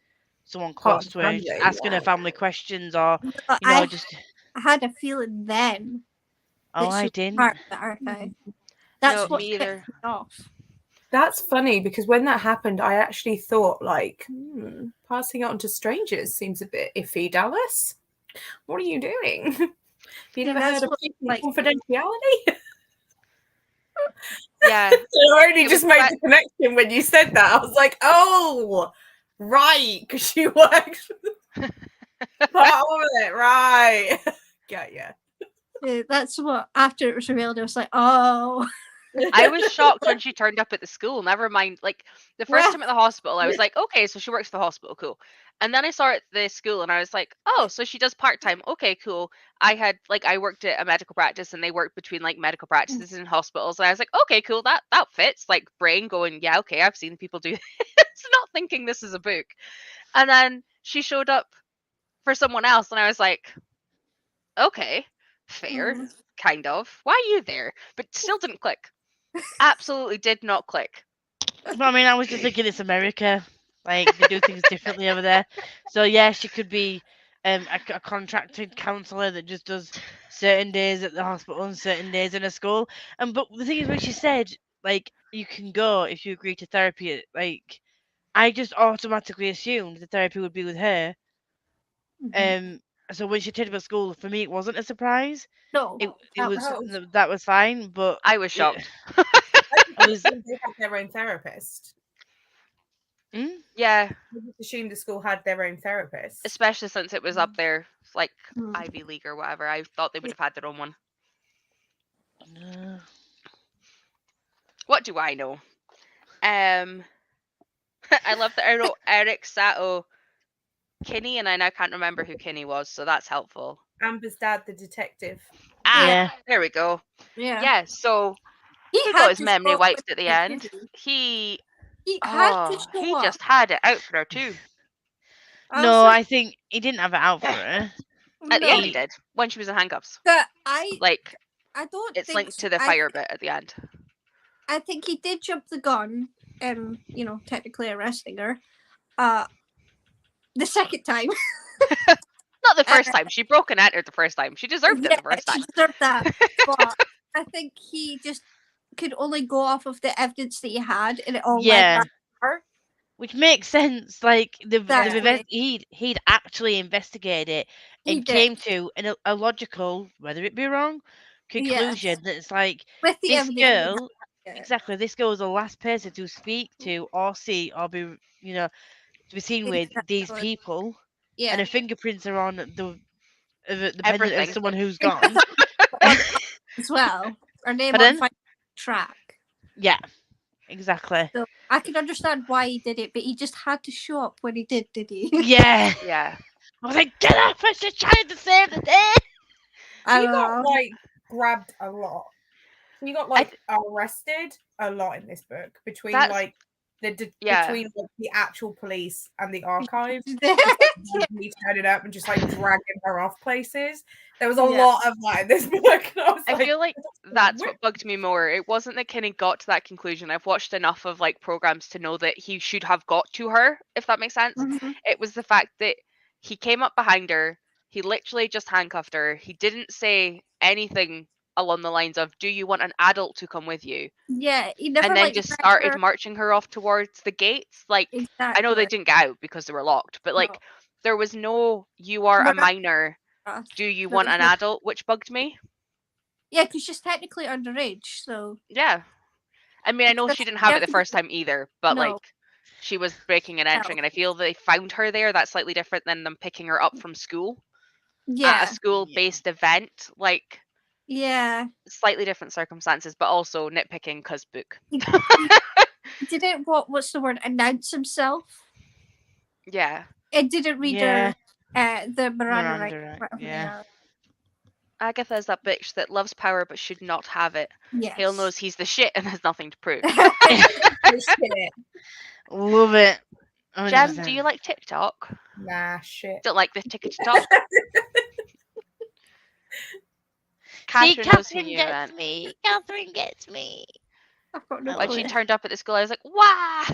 someone Part close of to the her, family, asking yeah. her family questions, or But you know, I just. had a feeling then Oh, that she I was didn't. part of the archive. That's no, what me either. tipped me off. That's funny because when that happened, I actually thought like, passing it on to strangers seems a bit iffy, Dallas. What are you doing? You never heard of confidentiality? Yeah, I only It just was made quite- the connection when you said that. I was like, oh, right, because she works part of it, right? Yeah. That's what, after it was revealed, I was like, oh. I was shocked when she turned up at the school. Never mind, like, the first time at the hospital, I was like, okay, so she works for the hospital, cool. And then I saw her at the school, and I was like, oh, so she does part time. Okay, cool. I worked at a medical practice, and they worked between like medical practices and hospitals, and I was like, okay, cool, that fits. Like, brain going, yeah, okay, I've seen people do this, not thinking this is a book. And then she showed up for someone else, and I was like, okay, fair, kind of. Why are you there? But still didn't click. Absolutely did not click. But I mean, I was just thinking it's America. Like they do things differently over there. So yeah, she could be a contracted counsellor that just does certain days at the hospital and certain days in a school. But the thing is, when she said like you can go if you agree to therapy, like I just automatically assumed the therapy would be with her. So when she told about school, for me it wasn't a surprise. No, It was that was fine, but I was shocked. I was. They had their own therapist. Yeah. I just assumed the school had their own therapist. Especially since it was up there, like Ivy League or whatever. I thought they would have had their own one. What do I know? I love that I wrote Eric Sato Kinney, and I now can't remember who Kinney was, so that's helpful. Amber's dad, the detective. There we go. Yeah. Yeah, so He got his to memory show up wiped with at the it, end. didn't He he had to show he up. just had it out for her too. I was No, like, I think he didn't have it out for her. At the end, he no. did when she was in handcuffs. But Like I don't it's think linked so. to the fire bit at the end. I think he did jump the gun, technically arresting her. The second time. Not the first time. She broke and entered the first time. She deserved it the first she time. deserved that. But I think he just could only go off of the evidence that he had, and it all led Yeah. back to her. Which makes sense. Like Exactly. he'd actually investigated it He and did. came to a logical, whether it be wrong, conclusion that it's like With the this evidence that he girl. had. Exactly, this girl was the last person to speak to or see or be, to be seen with these Exactly. people, Yeah. and her fingerprints are on the pendant of Everything. someone who's gone. As well. Her name Pardon? on fire track. Yeah, exactly. So I can understand why he did it, but he just had to show up when he did he? Yeah. Yeah. I was like, get up! I should trying to save the day. I He got know. like grabbed a lot. He got like arrested a lot in this book between That's- like Yeah. between like, the actual police and the archives. Yeah. Me turning up and just like dragging her off places. There was a Yeah. lot of that in this book. And I feel like that's what bugged me more. It wasn't that Kenny got to that conclusion. I've watched enough of like programs to know that he should have got to her, if that makes sense. Mhm. It was the fact that he came up behind her, he literally just handcuffed her. He didn't say anything along the lines of, "Do you want an adult to come with you?" Yeah, he never And then like just let started her- marching her off towards the gates. Like Exactly. I know they didn't get out because they were locked, but like No. there was no "you are a No. minor, do you want an adult," which bugged me. Yeah, because she's technically underage, so Yeah. I mean, I know she didn't have it the first time either, but No. like she was breaking and entering, and I feel they found her there. That's slightly different than them picking her up from school at yeah, a school-based event. Like yeah. slightly different circumstances, but also nitpicking because book. He didn't what's the word? Announce himself. Yeah. It didn't read Yeah. her the Miranda Miranda, right. right, yeah. Agatha's that bitch that loves power but should not have it. Yes. Hale knows he's the shit and has nothing to prove. shit. Love it. Jem, 100%. do you like TikTok? Nah, shit. Don't like the TikTok. See, Catherine knows who Catherine you gets meant. me. Catherine gets me. I've got no I When love she clue. turned up at the school, I was like, "Wow!"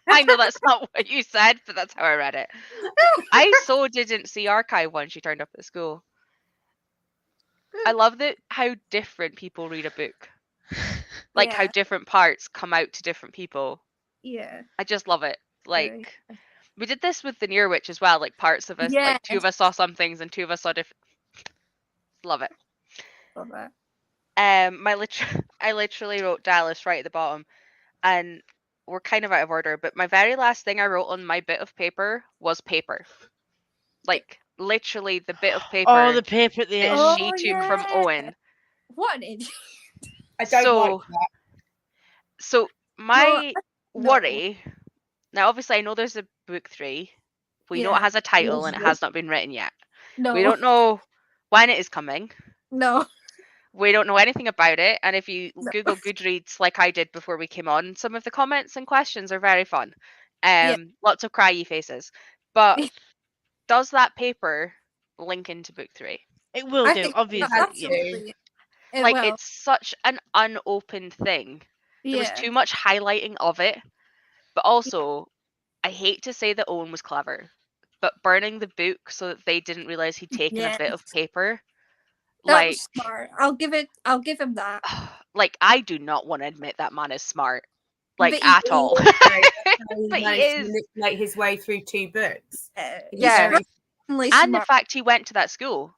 I know that's not what you said, but that's how I read it. I so didn't see archive when she turned up at the school. I love that how different people read a book. Like how Yeah. different parts come out to different people. Yeah. I just love it. Very. Like we did this with the Near Witch as well. Like parts of us, like two of us saw some things and two of us saw different. Love it. Love that. I literally wrote Dallas right at the bottom, and we're kind of out of order. But my very last thing I wrote on my bit of paper was paper. Like literally the bit of paper Oh, the paper at the that end. she took from Owen. What an idiot. I don't So- like that. So my no. worry now, obviously, I know there's a book 3. We know Yeah. it has a title and it has not been written yet. No. We don't know when it is coming. No. We don't know anything about it. And if you No. Google Goodreads like I did before we came on, some of the comments and questions are very fun. Yeah. Lots of cryy faces. But does that paper link into book 3? It will I do, think obviously. absolutely. It Like will. it's such an unopened thing. There was too much highlighting of it. But also, I hate to say that Owen was clever, but burning the book so that they didn't realize he'd taken a bit of Yes. paper, That like, was smart. I'll give him that. like I do not want to admit that man is smart, like But he at all. But he managed to is. manipulate his way through 2 books. He's Yeah. very- Certainly And the smart. fact he went to that school,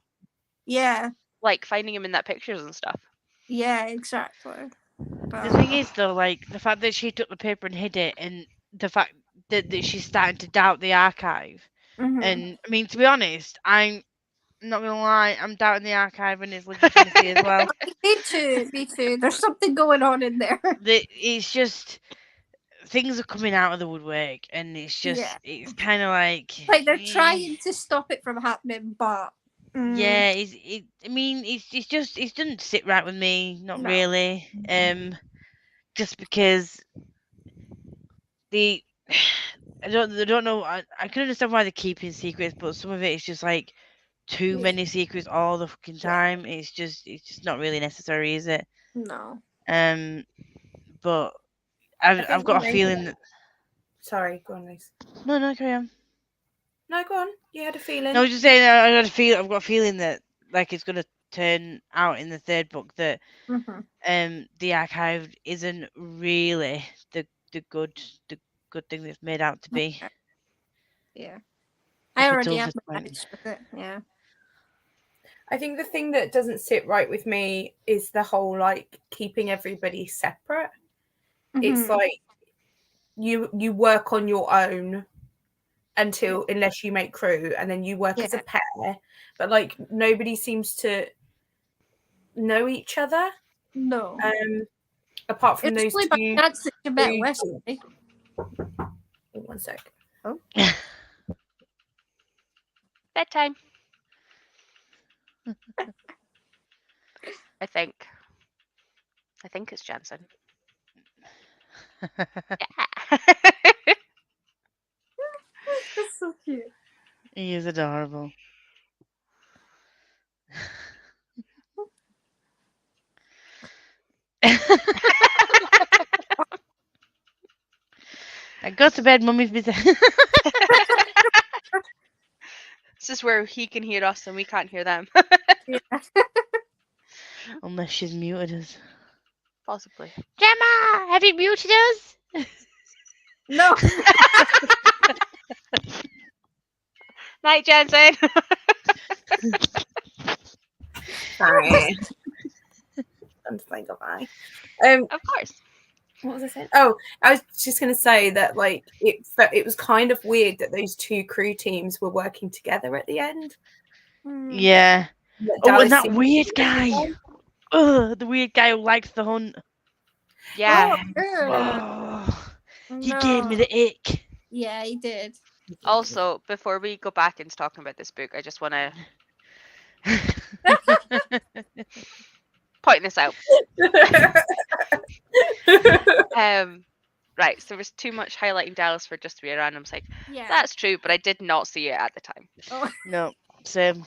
Yeah. like finding him in that pictures and stuff. Yeah. Exactly. The thing is, though, like the fact that she took the paper and hid it, and the fact that she's starting to doubt the archive. Mhm. And I mean, to be honest, I'm not gonna lie, I'm doubting the archive and its legitimacy as well. Me too. Me too. There's something going on in there. It's just things are coming out of the woodwork, and it's just Yeah. it's kind of like Like they're trying to stop it from happening, but Yeah, I mean, it doesn't sit right with me. Not No. really. Just because the I don't know. I can understand why they're keeping secrets, but some of it is just like too many secrets all the fucking time. It's just not really necessary, is it? No. But I I've think got a maybe- feeling that Sorry, go on, Liz. no, carry on. No, go on. You had a feeling. No, I was just saying I've got a feeling that like it's gonna turn out in the third book that the archive isn't really the good thing that's made out to be. Yeah. Up I already until have this my point. eyes with it. Yeah. I think the thing that doesn't sit right with me is the whole like keeping everybody separate. It's like you work on your own unless you make crew, and then you work as a pair, but like nobody seems to know each other. No. Apart from It's those only by two. chance that you met Wesley. One sec. Oh. Bedtime. I think it's Jensen. Yeah. That's so cute. He is adorable. I go to bed, mummy's busy. This is where he can hear us and we can't hear them. Yeah. Unless she's muted us. Possibly. Gemma, have you muted us? No. Night, Jensen. Sorry. I'm saying goodbye. Of course. What was I saying? Oh, I was just going to say that like it was kind of weird that those two crew teams were working together at the end. Yeah. That Oh, and Dallas that seemed- weird guy. Ugh, the weird guy who likes the hunt. Yeah. Oh, he gave me the ick. Yeah, he did. Also, before we go back into talking about this book, I just want to point this out. Right, so there was too much highlighting Dallas for just to be a random like. Yeah. That's true, but I did not see it at the time. Oh. No, same.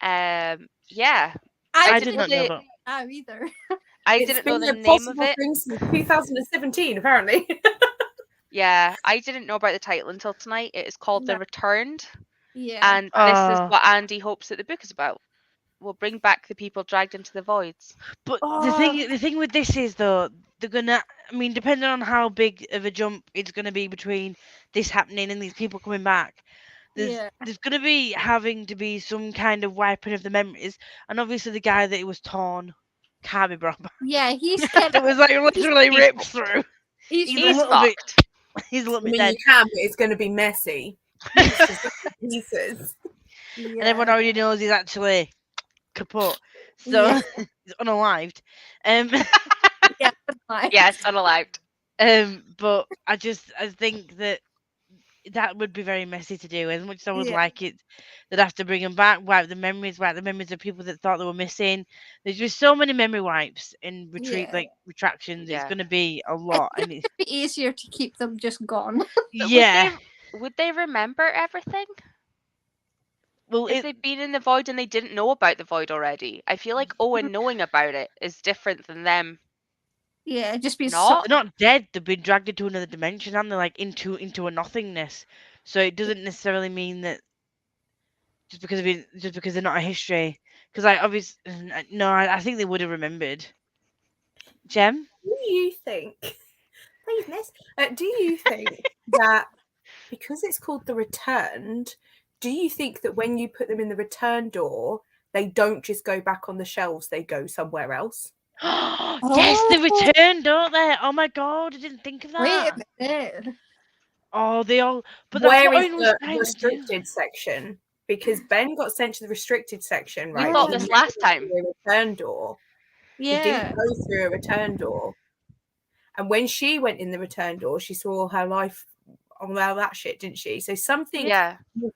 Yeah. I did not know that. Either. I didn't know the name of it. Since 2017, apparently. Yeah, I didn't know about the title until tonight. It is called The Returned. Yeah. And this is what Andy hopes that the book is about. We'll bring back the people dragged into the voids. But the thing with this is though, they're gonna. I mean, depending on how big of a jump it's gonna be between this happening and these people coming back, there's gonna be having to be some kind of wiping of the memories, and obviously the guy that it was torn can't be brought back. Yeah, he's kind It was like literally ripped through. He's a little bit. He's a little bit dead. You can, but it's going to be messy. Pieces. And everyone already knows he's actually kaput. So he's unalived. Yes, unalived. But I think that would be very messy to do. As much as I would like it, they'd have to bring them back, wipe the memories of people that thought they were missing. There's just so many memory wipes and retractions. It's going to be a lot. It's going to be easier to keep them just gone. Yeah. Would they remember everything? Well, if they've been in the void and they didn't know about the void already, I feel like Owen knowing about it is different than them. Yeah, just be they're not dead. They've been dragged into another dimension, and they're like into a nothingness. So it doesn't necessarily mean that just because they're not a history. Because I think they would have remembered. Jem, do you think? Please, miss. Do you think that because it's called The Returned, do you think that when you put them in the return door, they don't just go back on the shelves, they go somewhere else? Yes, they return, don't they? Oh my god, I didn't think of that. Wait a minute. Oh, they all. But where that's is what the restricted section? Because Ben got sent to the restricted section, right? We thought this last time. A return door. Yeah. He didn't go through a return door. And when she went in the return door, she saw her life on all that shit, didn't she? So something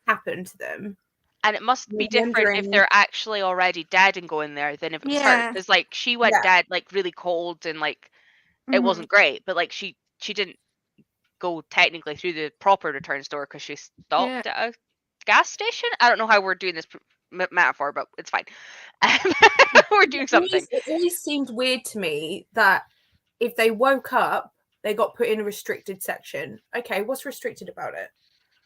happened to them. And it must be different if they're actually already dead and going there than if it was her. Because like she went dead like really cold and like it wasn't great, but like she didn't go technically through the proper return store because she stopped at a gas station. I don't know how we're doing this metaphor, but it's fine. We're doing something. It always seemed weird to me that if they woke up, they got put in a restricted section. Okay, what's restricted about it?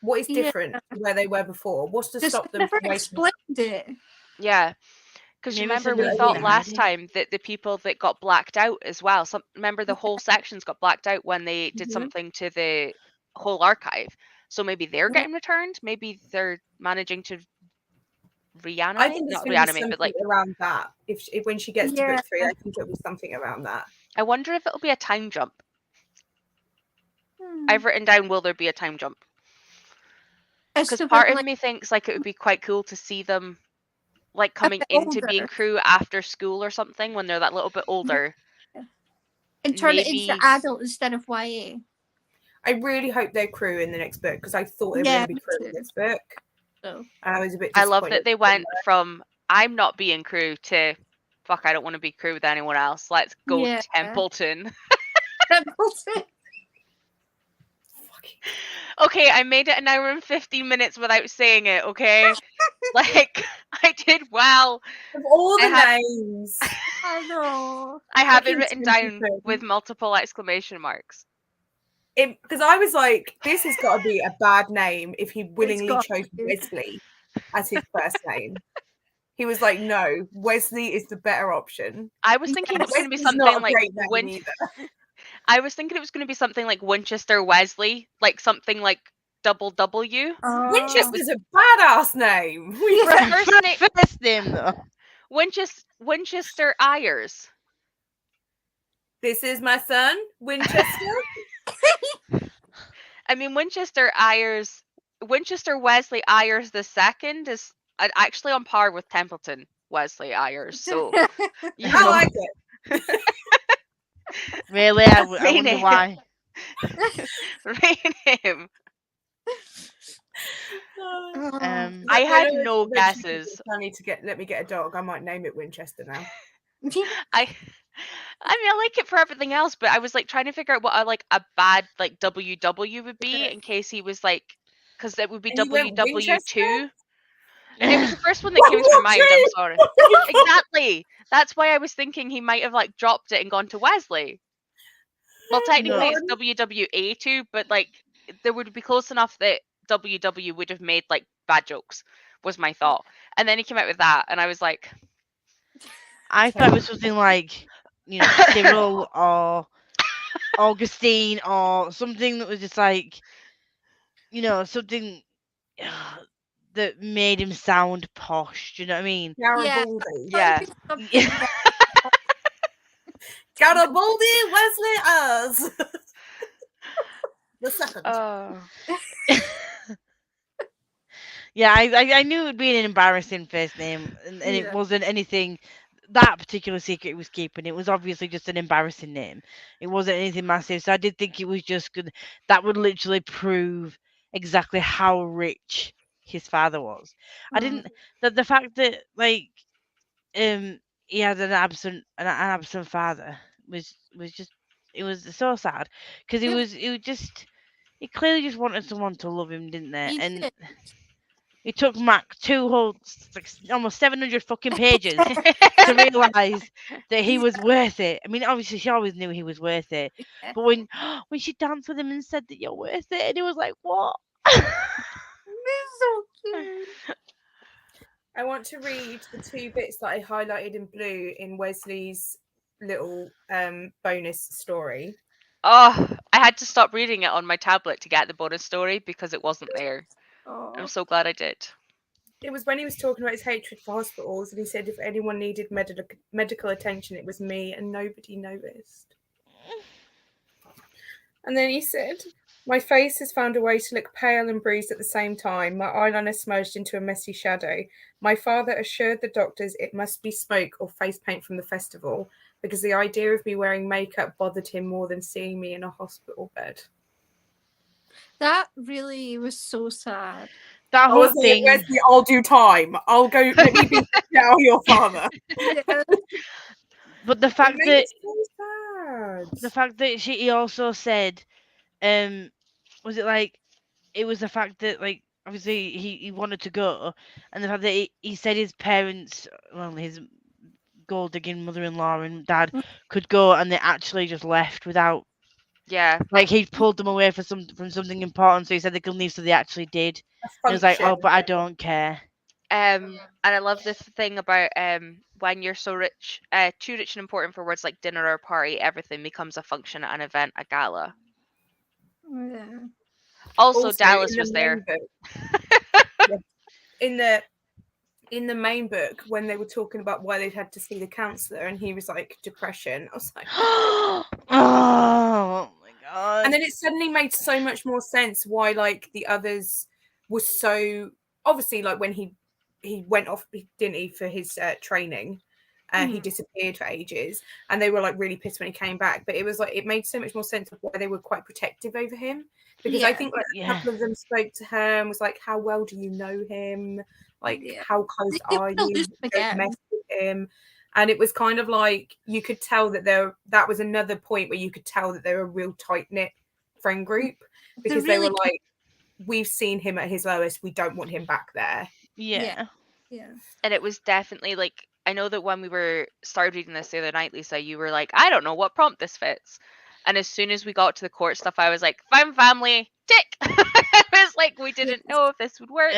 What is different to where they were before? What's to stop them from waking up? It. Yeah. Because remember, we thought last time that the people that got blacked out as well. Remember, the whole sections got blacked out when they did something to the whole archive. So maybe they're getting returned. Maybe they're managing to reanimate. I think it's not going reanimate, to be but like around that. If when she gets to book 3, I think it'll be something around that. I wonder if it'll be a time jump. I've written down, will there be a time jump? Because part of me thinks like it would be quite cool to see them like coming into being crew after school or something when they're that little bit older. And turn it into adult instead of YA. I really hope they're crew in the next book because I thought they were going to be crew in this book. So. And I was a bit disappointed. I love that they went from I'm not being crew to fuck, I don't want to be crew with anyone else. Let's go Templeton. Templeton. Okay, I made it an hour and 15 minutes without saying it, okay? Like, I did well. Of all the names. I know. I have it written down with multiple exclamation marks. Because I was like, this has got to be a bad name if he willingly chose Wesley as his first name. He was like, no, Wesley is the better option. I was thinking it was going to be something like I was thinking it was going to be something like Winchester Wesley, like something like double W. Winchester's a badass name. First name though. Winchester Ayers. This is my son, Winchester. I mean, Winchester Wesley Ayers II is actually on par with Templeton Wesley Ayers. So I like it. Really, I wonder why. Rain him. I had no guesses. I need to let me get a dog. I might name it Winchester now. I mean, I like it for everything else, but I was like trying to figure out what a bad like WW would be in case he was like, because it would be WW2. It was the first one that came to my mind. I'm sorry. Exactly. That's why I was thinking he might have like dropped it and gone to Wesley. Well, technically it's WWA2, but like there would be close enough that WW would have made like bad jokes. Was my thought, and then he came out with that, and I was like, I thought it was something like, Cyril or Augustine or something that was just like, something that made him sound posh. Do you know what I mean? Garibaldi. Yeah. Garibaldi Wesley Ayers. The second. Yeah, I knew it would be an embarrassing first name, and it wasn't anything. That particular secret he was keeping, it was obviously just an embarrassing name. It wasn't anything massive, so I did think it was just good. That would literally prove exactly how rich his father was. I didn't the fact that like he had an absent father was just, it was so sad because he clearly just wanted someone to love him, didn't they? And it took Mac almost 700 fucking pages to realise that he was worth it. I mean, obviously she always knew he was worth it, but when she danced with him and said that you're worth it, and he was like, "What?" So cute. I want to read the 2 bits that I highlighted in blue in Wesley's little bonus story. Oh, I had to stop reading it on my tablet to get the bonus story because it wasn't there. I'm so glad I did. It was when he was talking about his hatred for hospitals, and he said if anyone needed medical attention, it was me, and nobody noticed. And then he said, my face has found a way to look pale and bruised at the same time. My eyeliner smudged into a messy shadow. My father assured the doctors it must be smoke or face paint from the festival because the idea of me wearing makeup bothered him more than seeing me in a hospital bed. That really was so sad. that I whole was like, thing. where's the I'll do time? I'll go, let me be now your father. Yeah. But the It fact made that me so the sad. fact that he also said, was it like it was the fact that like obviously he wanted to go, and the fact that he said his parents, well, his gold digging mother-in-law and dad could go, and they actually just left without, Yeah. like, he pulled them away from something important, so he said they could leave, so they actually did. And it was like, Function. oh, but I don't care. And I love this thing about when you're so rich, too rich and important for words like dinner or party, everything becomes a function, an event, a gala. Yeah. Also, in Dallas the was main there. book, in the main book, when they were talking about why they'd had to see the counselor, and he was like, depression. I was like, Oh my god. and then it suddenly made so much more sense why like the others was so obviously like when he went off, didn't he, for his training. He disappeared for ages, and they were like really pissed when he came back. But it was like it made so much more sense of why they were quite protective over him, because I Yeah. think like a Yeah. couple of them spoke to her and was like, "How well do you know him? Like, Yeah. how close They are wanna you? lose him Don't again. mess with him." And it was kind of like you could tell that that was another point where you could tell that they were a real tight knit friend group, because they really were like, "We've seen him at his lowest. We don't want him back there." Yeah. Yeah. And it was definitely like, I know that when we started reading this the other night, Lisa, you were like, I don't know what prompt this fits. And as soon as we got to the court stuff, I was like, fine family, tick. It was like we didn't know if this would work.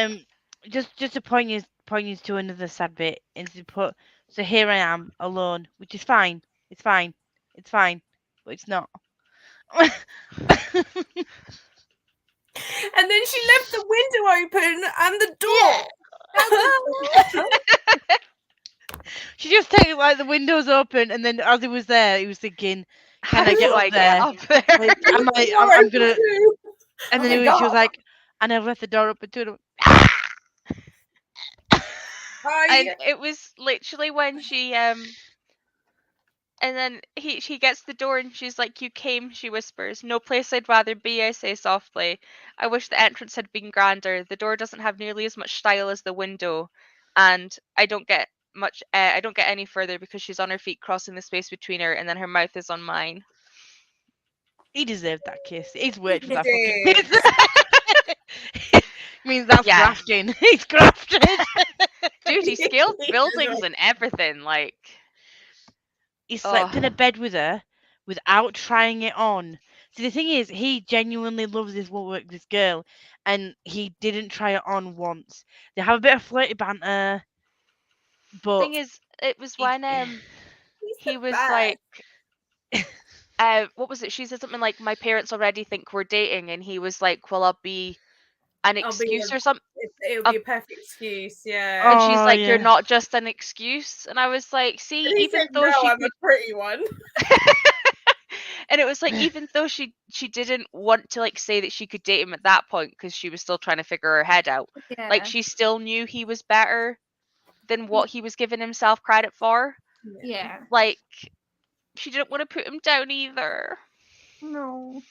Just to point you to another sad bit, is to put, so here I am alone, which is fine. It's fine. It's fine. But it's not. And then she left the window open and the door. She just takes like the windows open, and then as he was there, he was thinking, "Can I How get do up I there? get up there? Like, I'm gonna." And then she was like, "And I left the door open too." And it was literally when she and then he gets the door and she's like, "You came," she whispers. "No place I'd rather be," I say softly. "I wish the entrance had been grander. The door doesn't have nearly as much style as the window." And I don't get any further because she's on her feet crossing the space between her, and then her mouth is on mine. He deserved that kiss. He's worked for He that fucking did. kiss. Means that's Yeah. grafting. He's grafted. Dude, he scaled buildings and everything, like. He slept in a bed with her without trying it on. See, the thing is, he genuinely loves this girl, and he didn't try it on once. They have a bit of flirty banter, but Thing is, it was when he was like, what was it? She said something like, "My parents already think we're dating," and he was like, "Well, I'll be an excuse or something." It'll be a perfect excuse, yeah. And she's like, "You're yeah. not just an excuse." And I was like, "See, And he even said, though "No, she I'm a pretty one." and it was like, even though she didn't want to like say that she could date him at that point because she was still trying to figure her head out. Yeah. Like she still knew he was better than what he was giving himself credit for. Yeah. Like she didn't want to put him down either. No.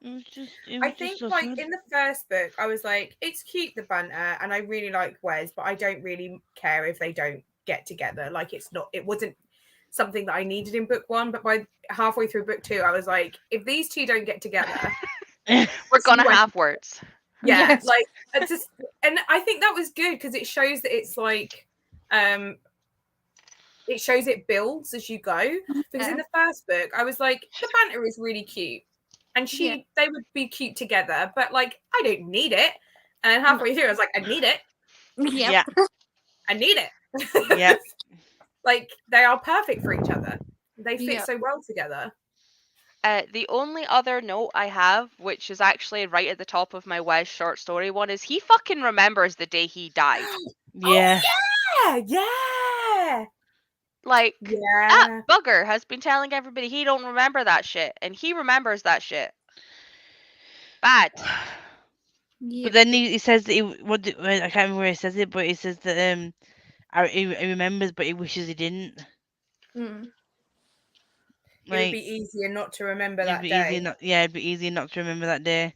I think like in the first book, I was like, it's cute, the banter, and I really like Wes, but I don't really care if they don't get together. Like it wasn't something that I needed in book one, but by halfway through book two, I was like, if these two don't get together, we're gonna have words. Yeah, Yes. like it's just, and I think that was good because it shows that it's like, it shows it builds as you go. Because in the first book, I was like, the banter is really cute, and they would be cute together, but like I don't need it. And halfway through, I was like, I need it. Yep. Yeah. I need it. Yeah. Like they are perfect for each other. They fit Yep. so well together. The only other note I have, which is actually right at the top of my Wes short story one, is he fucking remembers the day he died. Yeah. Oh, yeah. Like, Yeah. that bugger has been telling everybody he don't remember that shit, and he remembers that shit. Bad. Yep. But then he says that I can't remember where he says it, but he says that he remembers, but he wishes he didn't. Mm. It would be easier not to remember that day. It'd be easier not to remember that day.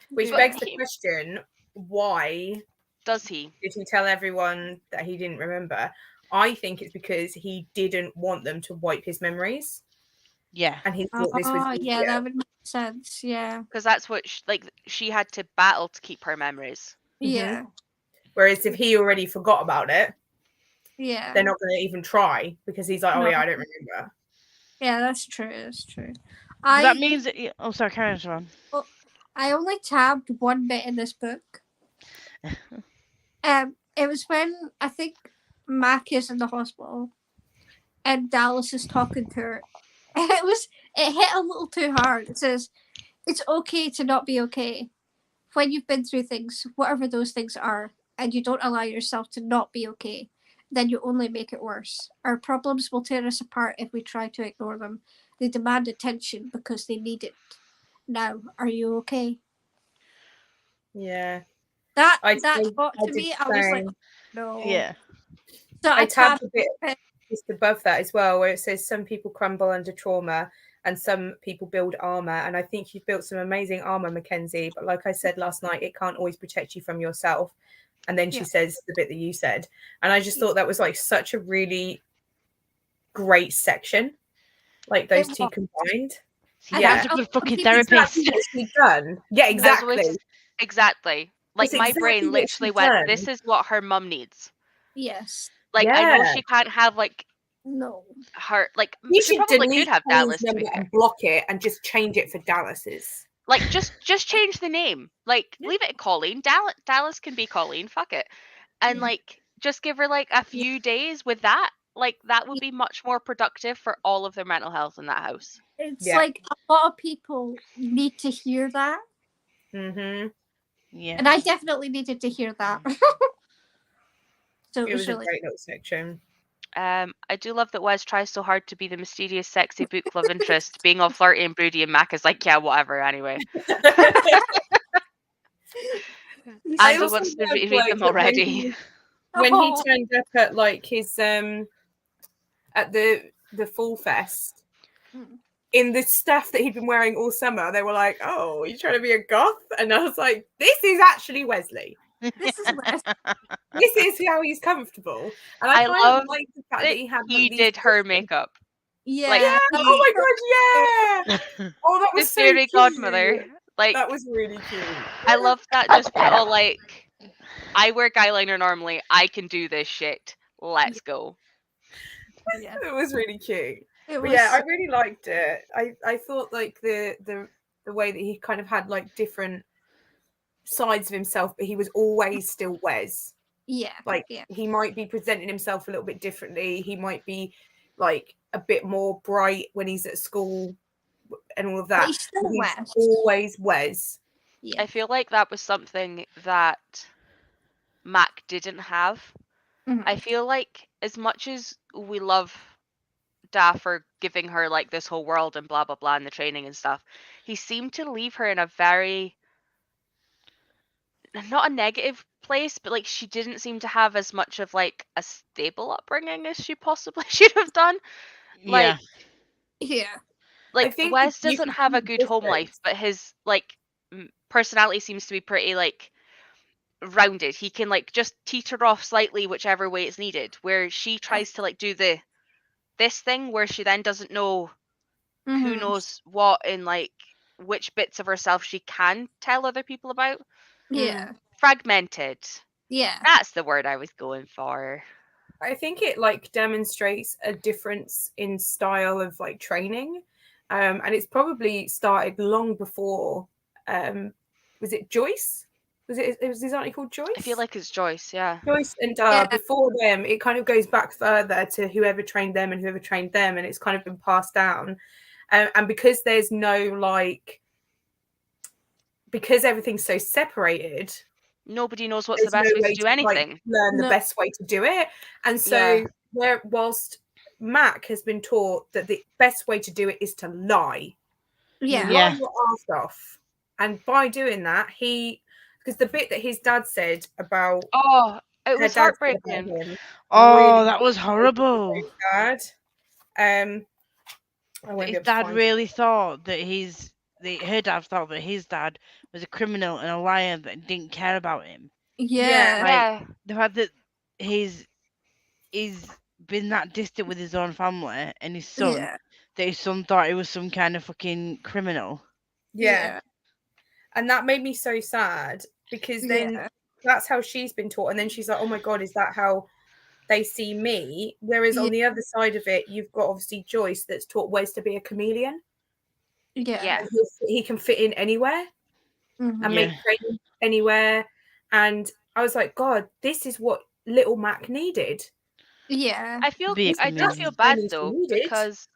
Which begs the question, why Does he? did he tell everyone that he didn't remember? I think it's because he didn't want them to wipe his memories, Yeah. and he thought this was Oh, yeah, easier. that would make sense. Yeah. Because that's what she had to battle to keep her memories. Yeah. Whereas if he already forgot about it, Yeah. they're not going to even try because he's like, oh No. yeah, I don't remember. Yeah, that's true. That's true. That means that. Oh, sorry, carry on, Siobhan. I only tabbed one bit in this book. It was when I think Mac is in the hospital and Dallas is talking to her. It hit a little too hard. It says, "It's okay to not be okay when you've been through things, whatever those things are, and you don't allow yourself to not be okay. Then you only make it worse. Our problems will tear us apart if we try to ignore them. They demand attention because they need it. Now, are you okay?" Yeah. That I got to did me. the I was like, same. no. Yeah. So I tabbed tabbed a bit just above that as well, where it says some people crumble under trauma and some people build armor. And I think you've built some amazing armor, Mackenzie. But like I said last night, it can't always protect you from yourself. And then she says the bit that you said. And I just thought that was like such a really great section. Like those two combined. See, Yeah. that's a good fucking Exactly therapist. what she's done. Yeah, exactly. Exactly. Like It's my exactly brain what literally she's went, done. this is what her mum needs. Yes. Like I know Yeah. she can't have like No. her like You she should probably delete could have Colleen's Dallas to be number fair. and block it and just change it for Dallas's. Like just change the name. Like leave it Colleen. Dallas can be Colleen. Fuck it. And like just give her like a few days with that. Like that would be much more productive for all of their mental health in that house. It's like a lot of people need to hear that. Mm-hmm. Yeah. And I definitely needed to hear that. So It was really a great little section. I do love that Wes tries so hard to be the mysterious, sexy book love interest, being all flirty and broody, and Mac is like, yeah, whatever, anyway. Angela wants to read them already. When he turned up at like his at the Fall Fest, in the stuff that he'd been wearing all summer, they were like, "Oh, you trying to be a goth?" And I was like, "This is actually Wesley. This is Wes. This is how he's comfortable." And I kind love of like the fact that he had he like, these did her makeup. Yeah. Like, yeah. Oh my god, yeah. Oh, that was the so fairy cute. godmother. Like That was really cute. I love that just little like I wear eyeliner normally. I can do this shit. Let's go. Yeah. It was really cute. It But was. yeah, I really liked it. I thought like the way that he kind of had like different sides of himself, but he was always still Wes. Yeah. Like yeah. he might be presenting himself a little bit differently. He might be like a bit more bright when he's at school and all of that. But he's still Wes. Always Wes. Yeah. I feel like that was something that Mac didn't have. I feel like as much as we love Da for giving her like this whole world and blah blah blah and the training and stuff, he seemed to leave her in a very not a negative place, but like she didn't seem to have as much of like a stable upbringing as she possibly should have done. Like yeah. Like think Wes you doesn't can have a see good home life, but his like personality seems to be pretty like rounded. He can like just teeter off slightly whichever way it's needed. Where she tries to like do this thing where she then doesn't know who knows what in like which bits of herself she can tell other people about. Yeah. Fragmented. Yeah. That's the word I was going for. I think it like demonstrates a difference in style of like training. And it's probably started long before was it Joyce? Was his auntie called Joyce? I feel like it's Joyce, yeah. Joyce and before them, it kind of goes back further to whoever trained them and whoever trained them, and it's kind of been passed down. And because there's no like, because everything's so separated, nobody knows what's the best way to do anything. Like, learn the best way to do it, and so whilst Mac has been taught that the best way to do it is to lie, lie your ass off, and by doing that, because the bit that his dad said about it was heartbreaking. That was horrible. Dad, his dad really thought that his her dad thought that his dad was a criminal and a liar that didn't care about him. Yeah. Like Yeah. the fact that he's been that distant with his own family and his son, Yeah. that his son thought he was some kind of fucking criminal. Yeah. And that made me so sad because then Yeah. that's how she's been taught. And then she's like, oh my God, is that how they see me? Whereas on the other side of it, you've got obviously Joyce that's taught ways to be a chameleon. Yeah. Yeah. And he can fit in anywhere Mhm. and Yeah. make friends anywhere. And I was like, God, this is what little Mac needed. Yeah. I Be a did chameleon. feel bad That's though, needed. because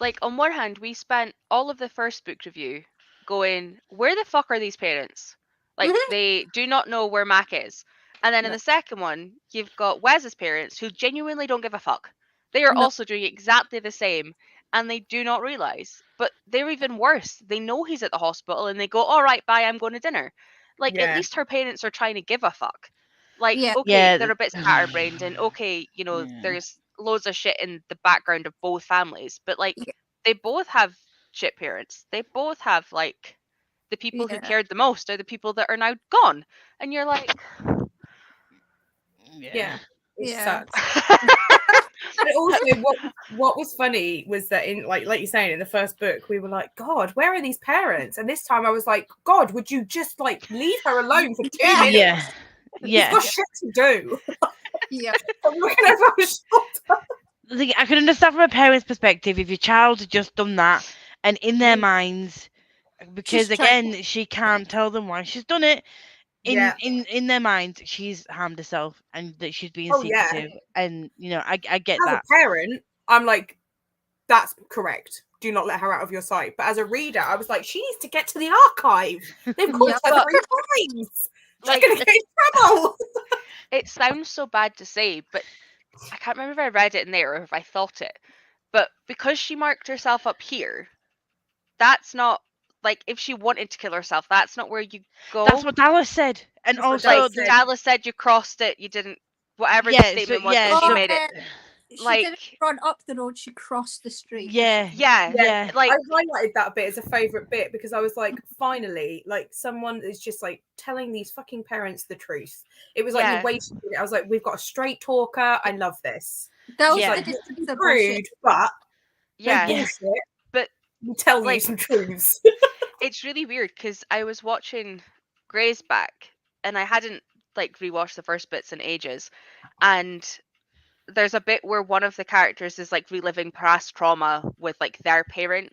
like on one hand we spent all of the first book review going, where the fuck are these parents? Like Mhm. they do not know where Mac is. And then in No. the second one, you've got Wes's parents who genuinely don't give a fuck. They are No. also doing exactly the same and they do not realize. But they're even worse. They know he's at the hospital and they go, all right, bye, I'm going to dinner. Like at Yeah. least her parents are trying to give a fuck. Like, Yeah. okay, Yeah. they're a bit scatterbrained and okay, you know, Yeah. there's loads of shit in the background of both families, but like Yeah. they both have shit parents. They both have like the people who Yeah. cared the most are the people that are now gone. And you're like, Yeah. It Yeah. sucks. But also, what was funny was that in like you're saying in the first book, we were like, God, where are these parents? And this time, I was like, God, would you just like leave her alone for 2 Yeah. minutes? Yeah. You've Yeah. got shit to do. Yeah. I'm looking over her shoulder. Like, I can understand from a parent's perspective if your child had just done that, and in their minds, because She's trying- again, she can't tell them why she's done it. Yeah. In their minds, she's harmed herself and that she's being Oh, yeah. secretive. And you know, I get As that. a parent, I'm like, that's correct. Do not let her out of your sight. But as a reader, I was like, she needs to get to the archive. They've called Yeah. her But, 3 times. She's like, gonna get in trouble. it sounds so bad to say, but I can't remember if I read it in there or if I thought it. But because she marked herself up here, that's not like if she wanted to kill herself, that's not where you go. That's what Dallas said. And That's what also, Dallas like said. Dallas said you crossed it, you didn't whatever the yeah, so statement was yeah, that she so made it. She Like didn't run up the road, she crossed the street. yeah, yeah, yeah, like I highlighted that bit as a favorite bit because I was like, finally, like someone is just like telling these fucking parents the truth. It was like Yeah. you waited. I was like, we've got a straight talker. I love this. That was Yeah. Like, the, you can be the rude, bullshit. but no yeah. bullshit. But We tell you like- some truths. it's really weird because I was watching Grey's back and I hadn't like rewatched the first bits in ages, and there's a bit where one of the characters is like reliving past trauma with like their parent,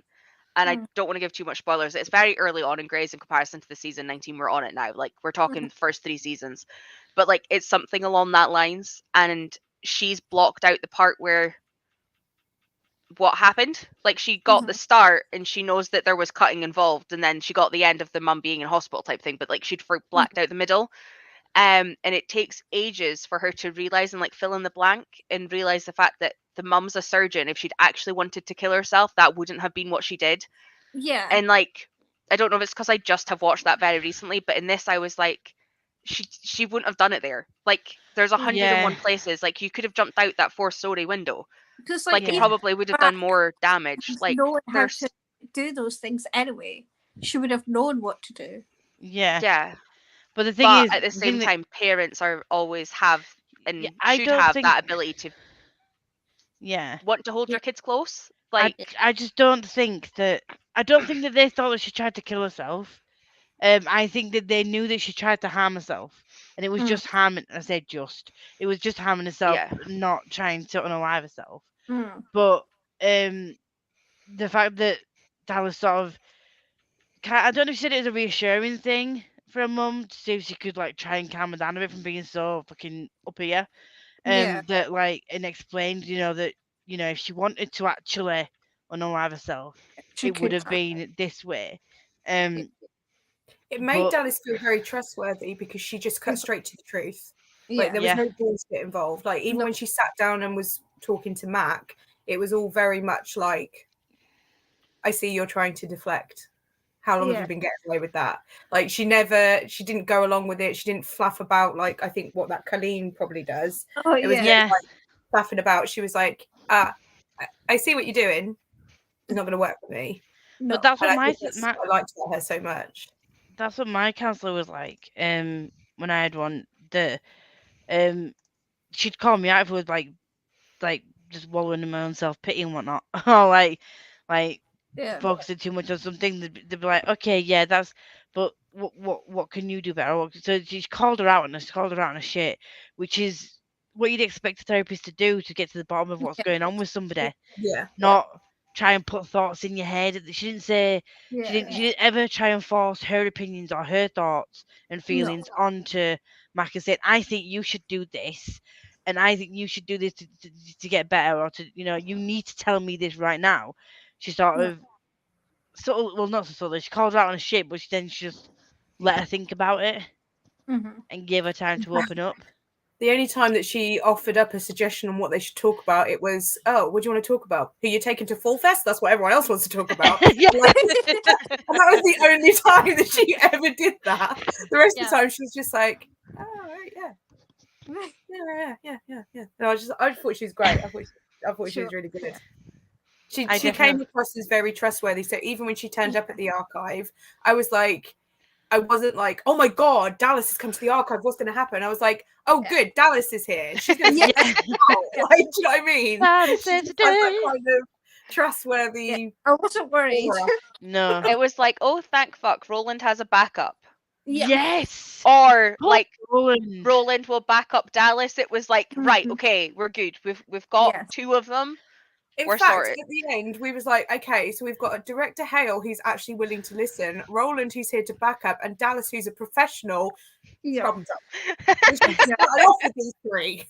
and I don't want to give too much spoilers. It's very early on in Grey's in comparison to the season 19 we're on it now. Like we're talking first 3 seasons, but like it's something along that lines, and she's blocked out the part where what happened. Like she got the start and she knows that there was cutting involved, and then she got the end of the mum being in hospital type thing, but like she'd blacked out the middle. And it takes ages for her to realize and like fill in the blank and realize the fact that the mum's a surgeon. If she'd actually wanted to kill herself, that wouldn't have been what she did. Yeah. And like I don't know if it's because I just have watched that very recently, but in this I was like, she wouldn't have done it there. Like there's 101 places. Like you could have jumped out that 4-story window. Because Like it probably would have done more damage. Like knowing how there's to do those things anyway, she would have known what to do. yeah. yeah. But the thing But is, at the same time, parents are always have and I should don't have think- that ability to yeah, want to hold your kids close. Like I just don't think that. I don't think that they thought that she tried to kill herself. I think that they knew that she tried to harm herself, and it was just harming. I said just. It was just harming herself, Yeah. not trying to unalive herself. Mm. But the fact that Dallas sort of, I don't know if she said it was a reassuring thing for a mum to see if she could like try and calm her down a bit from being so fucking up here. Yeah. That like and explained, that if she wanted to actually unalive herself, She it would could have been this way. It made But- Dallas feel very trustworthy because she just cut straight to the truth. Like Yeah. there was Yeah. no bullshit involved. Like even No. when she sat down and was talking to Mac, it was all very much like, I see you're trying to deflect. How long have Yeah. you been getting away with that? Like she didn't go along with it. She didn't fluff about like I think what that Colleen probably does. Oh It was yeah. Yeah. like fluffing about. She was like, I see what you're doing. It's not going to work for me. No. But that's And what I liked about her so much. that's what my counsellor was like. When I had one, she'd call me out if it was like just wallowing in my own self pity and whatnot, or like Yeah. focusing too much on something. They'd be like, okay, yeah, that's. But what can you do better? So she called her out on her shit, which is what you'd expect a therapist to do to get to the bottom of what's Yeah. going on with somebody. Yeah. Not try and put thoughts in your head. She didn't say. Yeah. She didn't ever try and force her opinions or her thoughts and feelings onto Mac and say, I think you should do this, and I think you should do this to get better, or to, you need to tell me this right now. She sort No. of, well, not so subtly. She called her out on a shit, but she just let her think about it Mm-hmm. and gave her time to open up. The only time that she offered up a suggestion on what they should talk about, it was, oh, what do you want to talk about? Who you're taking to Fall Fest? That's what everyone else wants to talk about. Yeah. Like, and that was the only time that she ever did that. The rest of the time, she was just like, oh, right, yeah. And I thought she was great. I thought she was really good. Yeah. She I came definitely- across as very trustworthy. So even when she turned up at the archive, I wasn't like, oh my god, Dallas has come to the archive. What's going to happen? I was like, oh good, Dallas is here. She's going to Yeah. Like, do you know what I mean? Dallas She is just has that today. kind of trustworthy. I wasn't worried. aura. No. It was like, oh, thank fuck, Roland has a backup. Yeah. Yes. Or like Roland. Roland will back up Dallas. It was like, right, Mhm. okay, we're good. We've got Yes. 2 of them. In We're fact, sorted. at the end, we was like, okay, so we've got a director Hale who's actually willing to listen, Roland who's here to back up, and Dallas who's a professional. Yeah. Problems up. We should start off with these 3.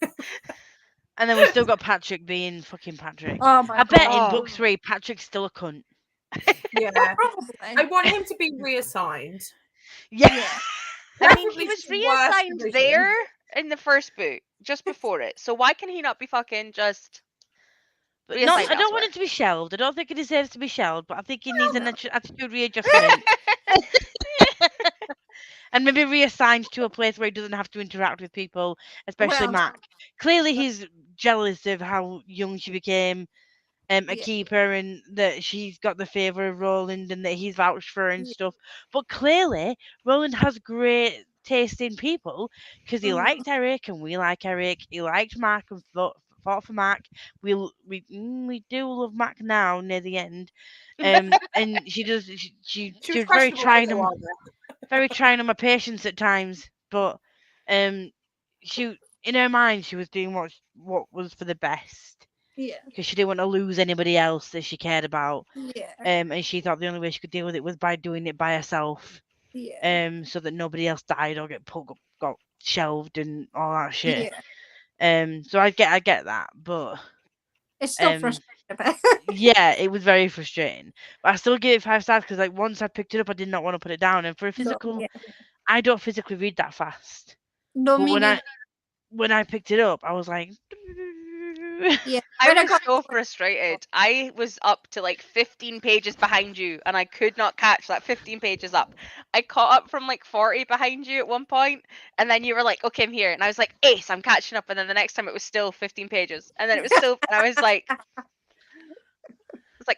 And then we still got Patrick being fucking Patrick. Oh my I bet God. in book 3, Patrick's still a cunt. Yeah, Probably. I want him to be reassigned. Yeah. I mean, he Preferably was to the worst reassigned division. there in the first book, just before it. So why can he not be fucking just But reassigned not, I don't elsewhere? want it to be shelved. I don't think it deserves to be shelved, but I think he needs an attitude readjustment. And maybe reassigned to a place where he doesn't have to interact with people, especially Well, Mac. Clearly, he's jealous of how young she became a Yeah. keeper, and that she's got the favour of Roland, and that he's vouched for her and Yeah. stuff. But clearly, Roland has great taste in people, because he liked Eric, and we like Eric. He liked Mac and fought for Mac. We do love Mac now near the end. And she does. She was very questionable trying for a on, while there. very trying on my patience at times. But she, in her mind, she was doing what was for the best, Yeah. because she didn't want to lose anybody else that she cared about. Yeah. And she thought the only way she could deal with it was by doing it by herself. Yeah. So that nobody else died or got shelved and all that shit. Yeah. So I get that, but It's still frustrating. yeah, it was very frustrating. But I still give it 5 stars, because like once I picked it up, I did not want to put it down. And for a physical, Yeah. I don't physically read that fast. No, But me neither. when I picked it up, I was like, Yeah. I When I was got so frustrated. I was up to like 15 pages behind you, and I could not catch that 15 pages up. I caught up from like 40 behind you at one point, and then you were like, okay, I'm here. And I was like, ace, I'm catching up. And then the next time it was still 15 pages. And then it was still, and I was like,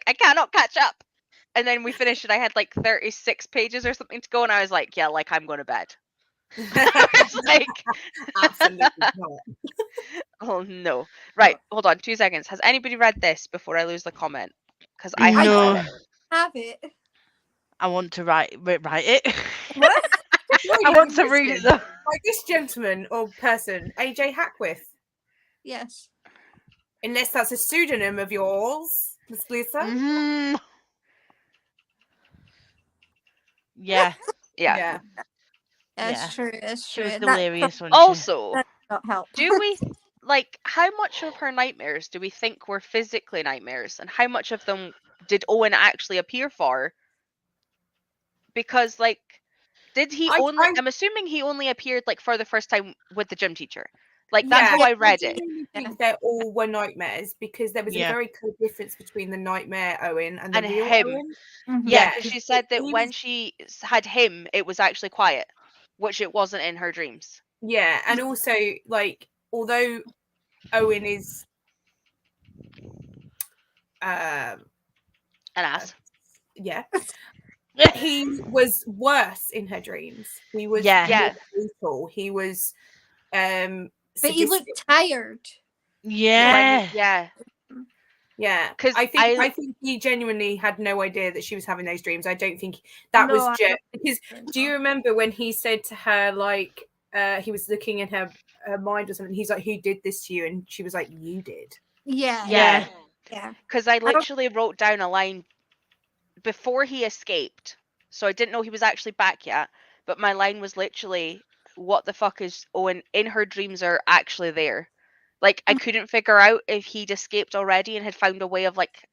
I cannot catch up. And then we finished it. I had like 36 pages or something to go, and I was like, yeah, like I'm going to bed. It's like, Absolutely not. oh no. Right, hold on 2 seconds. Has anybody read this before I lose the comment? Because I I have No. read it. have it. I want to write it. What? I want to read it though. Like this gentleman or person, AJ Hackworth. Yes. Unless that's a pseudonym of yours, Miss Lisa. Mhm. Yeah, Yeah. That's Yeah. true. That's she true. was That delirious. wasn't she? Also, does not help. do we like how much of her nightmares do we think were physically nightmares, and how much of them did Owen actually appear for? Because like, did he only? I'm assuming he only appeared like for the first time with the gym teacher. Like that's how I read it. I think they all were nightmares, because there was a Yeah. very clear difference between the nightmare Owen and the And real him. Owen. Mhm. Yeah, Yeah, because she said that he when was- she had him, it was actually quiet, which it wasn't in her dreams. Yeah, and also like although Owen is An ass. yeah, he was worse in her dreams. He was Yeah. more brutal. He was But he sadistic. looked tired. Yeah. Yeah. Yeah, 'Cause I think he genuinely had no idea that she was having those dreams. I don't think that was No, I just don't because. think Do you so. remember when he said to her like he was looking in her mind or something? He's like, "Who did this to you?" And she was like, "You did." Yeah. Yeah. Yeah. Because I don't- literally wrote down a line before he escaped. So I didn't know he was actually back yet. But my line was literally, what the fuck is Owen in her dreams are actually there? Like, I couldn't figure out if he'd escaped already and had found a way of, like,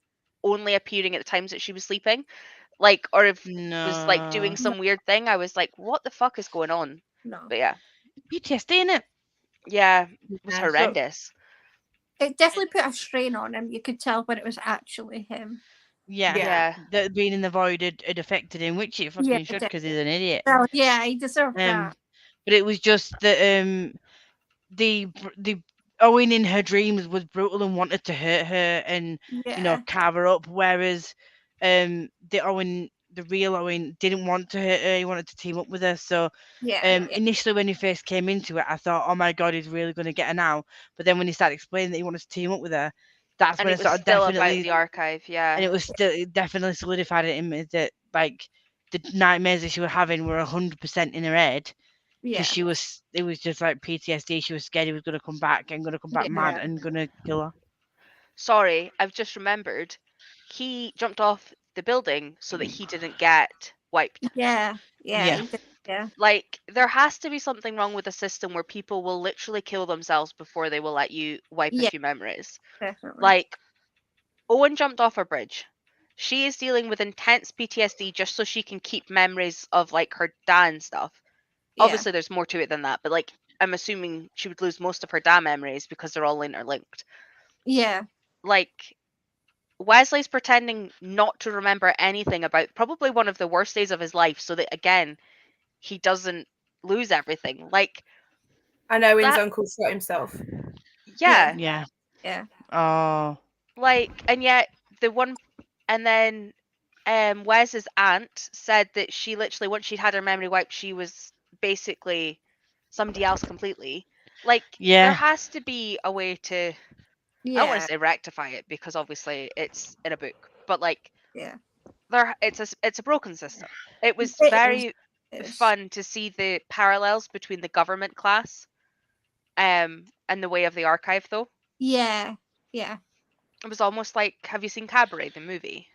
only appearing at the times that she was sleeping. Like, or if was, like, doing No. some weird thing. I was like, what the fuck is going on? No. But yeah. PTSD, innit? Yeah. It was Yeah. horrendous. It definitely put a strain on him. You could tell when it was actually him. Yeah. Yeah. That being in the void had affected him, which it fucking Yeah, should, it did. because he's an idiot. Well, yeah, he deserved that. But it was just that the Owen in her dreams was brutal and wanted to hurt her and Yeah. carve her up, whereas the real Owen didn't want to hurt her. He wanted to team up with her. So Yeah. initially when he first came into it, I thought, oh my god, he's really going to get her now. But then when he started explaining that he wanted to team up with her, that's And when it it was started still definitely, about the archive, yeah. and it definitely solidified it in me that like the nightmares that she was having were 100% in her head. Yeah. Because it was just like PTSD. She was scared he was going to come back and going to come back mad and going to kill her. Sorry, I've just remembered. He jumped off the building so that he didn't get wiped. Yeah. Yeah. Yeah. he did, yeah. Like, there has to be something wrong with the system where people will literally kill themselves before they will let you wipe a Yeah. few memories. Definitely. Like, Owen jumped off a bridge. She is dealing with intense PTSD just so she can keep memories of, like, her dad and stuff. Yeah. Obviously, there's more to it than that, but, like, I'm assuming she would lose most of her dad memories because they're all interlinked. Yeah. Like, Wesley's pretending not to remember anything about probably one of the worst days of his life so that, again, he doesn't lose everything. Like, And Owen's that- uncle shot himself. yeah. Yeah. Yeah. Oh. Like, and yet the one, and then Wes's aunt said that she literally, once she'd had her memory wiped, she was basically somebody else completely. Like, Yeah. there has to be a way to, I don't want Yeah. to say rectify it because obviously it's in a book, but like, Yeah. it's a broken system. It was It very is. fun to see the parallels between the government class and the way of the archive, though. Yeah. Yeah. It was almost like, have you seen Cabaret, the movie?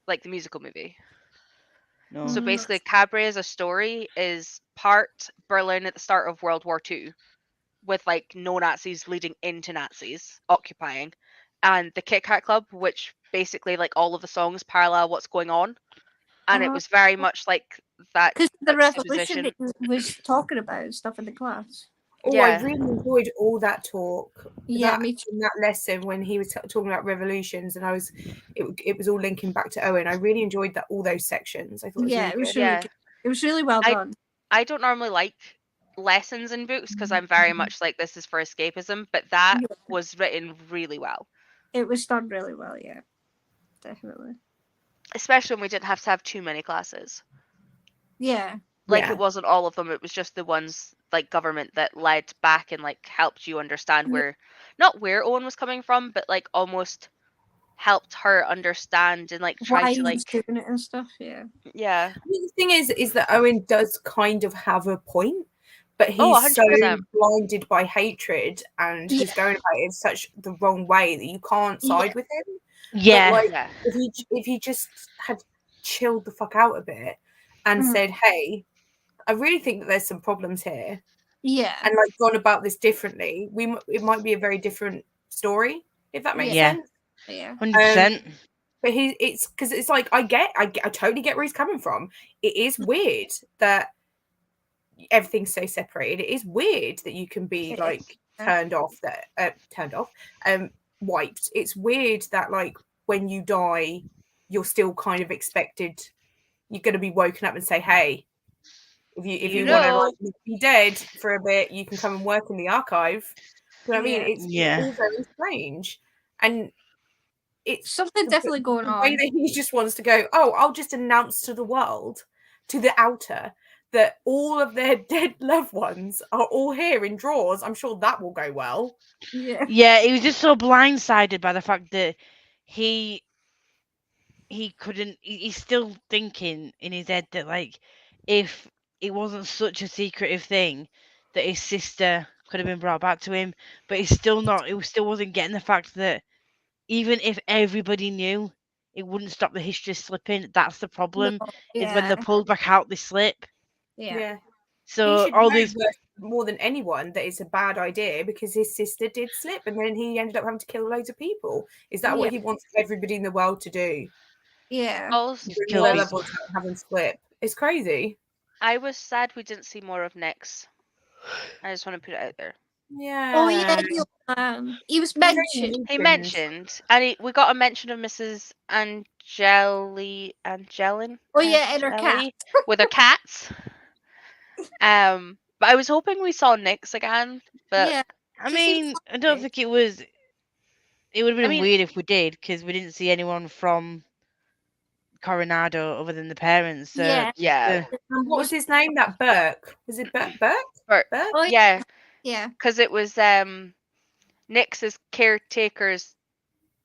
Like the musical movie. No. So basically, Cabaret as a story is part Berlin at the start of World War II, with like no Nazis leading into Nazis occupying, and the Kit Kat Club, which basically like all of the songs parallel what's going on, and it was very much like that. Because the revolution exposition. that he was talking about and stuff in the class. Oh, Yeah. I really enjoyed all that talk. Yeah, that, me too. in that lesson when he was talking about revolutions, and it was all linking back to Owen. I really enjoyed that, all those sections. I thought Yeah, it it was was really really Yeah. good. It was really well done. I don't normally like lessons in books because I'm very much like, this is for escapism, but that Yeah. was written really well. It was done really well, yeah. Definitely. Especially when we didn't have to have too many classes. Yeah. Like, Yeah. it wasn't all of them, it was just the ones, like, government that led back and, like, helped you understand Yeah. not where Owen was coming from, but, like, almost helped her understand and, like, try Why to, he was like, doing it and stuff, yeah. yeah. I mean, the thing is that Owen does kind of have a point, but he's Oh, so 100%. blinded by hatred, and he's going about it in such the wrong way that you can't side with him. Yeah. But, like, Yeah. if he just had chilled the fuck out a bit and Mhm. said, "Hey, I really think that there's some problems here," Yeah. and like gone about this differently, it might be a very different story, if that makes Yeah. sense. Yeah. 100%. But it's because it's like I totally get where he's coming from. It is weird that everything's so separated. It is weird that you can be It like is, yeah. wiped. It's weird that like when you die, you're still kind of expected. You're going to be woken up and say, "Hey, if you want to like, be dead for a bit, you can come and work in the archive." You know what I mean? Yeah. It's Yeah. all very strange, and it's something definitely going the way on. that he just wants to go, oh, I'll just announce to the world, to the outer, that all of their dead loved ones are all here in drawers. I'm sure that will go well. Yeah. Yeah, he was just so blindsided by the fact that he couldn't. He's still thinking in his head that, like, if it wasn't such a secretive thing, that his sister could have been brought back to him. But he's still not. He still wasn't getting the fact that even if everybody knew, it wouldn't stop the history slipping. That's the problem. No, Is when yeah. they're pulled back out, they slip. Yeah. He So should all know these. more than anyone that it's a bad idea because his sister did slip and then he ended up having to kill loads of people. Is that what he wants everybody in the world to do? Yeah. Also, Just kill Lower people. levels having slip. It's crazy. I was sad we didn't see more of Nyx. I just want to put it out there. Yeah. Oh yeah, he was mentioned. He mentioned, and we got a mention of Mrs. Angelin. Oh yeah, and her cat. Angeli, with her cats. But I was hoping we saw Nyx again. But Yeah. I She seems mean, I don't lovely. think it was. It would have been I mean- weird if we did, because we didn't see anyone from Coronado other than the parents. So Yeah. yeah, And what was his name? That Burke. Was it Burke? Burke? Bert. Burke? Oh Yeah, yeah. because it was Nyx's caretaker's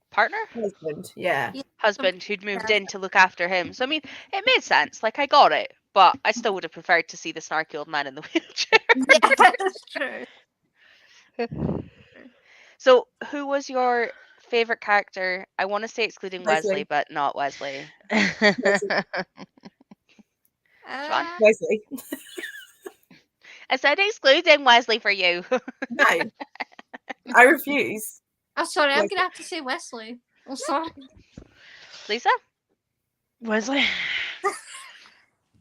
partner, Husband. Yeah. husband, who'd moved in to look after him. So I mean, it made sense. Like I got it, but I still would have preferred to see the snarky old man in the wheelchair. Yeah, that's true. So, who was your favorite character? I want to say excluding Wesley, Wesley. but not Wesley. Sean? Wesley. I said excluding Wesley for you. No. I refuse. I'm sorry, I'm Wesley. gonna have to say Wesley. I'm sorry. Lisa? Wesley.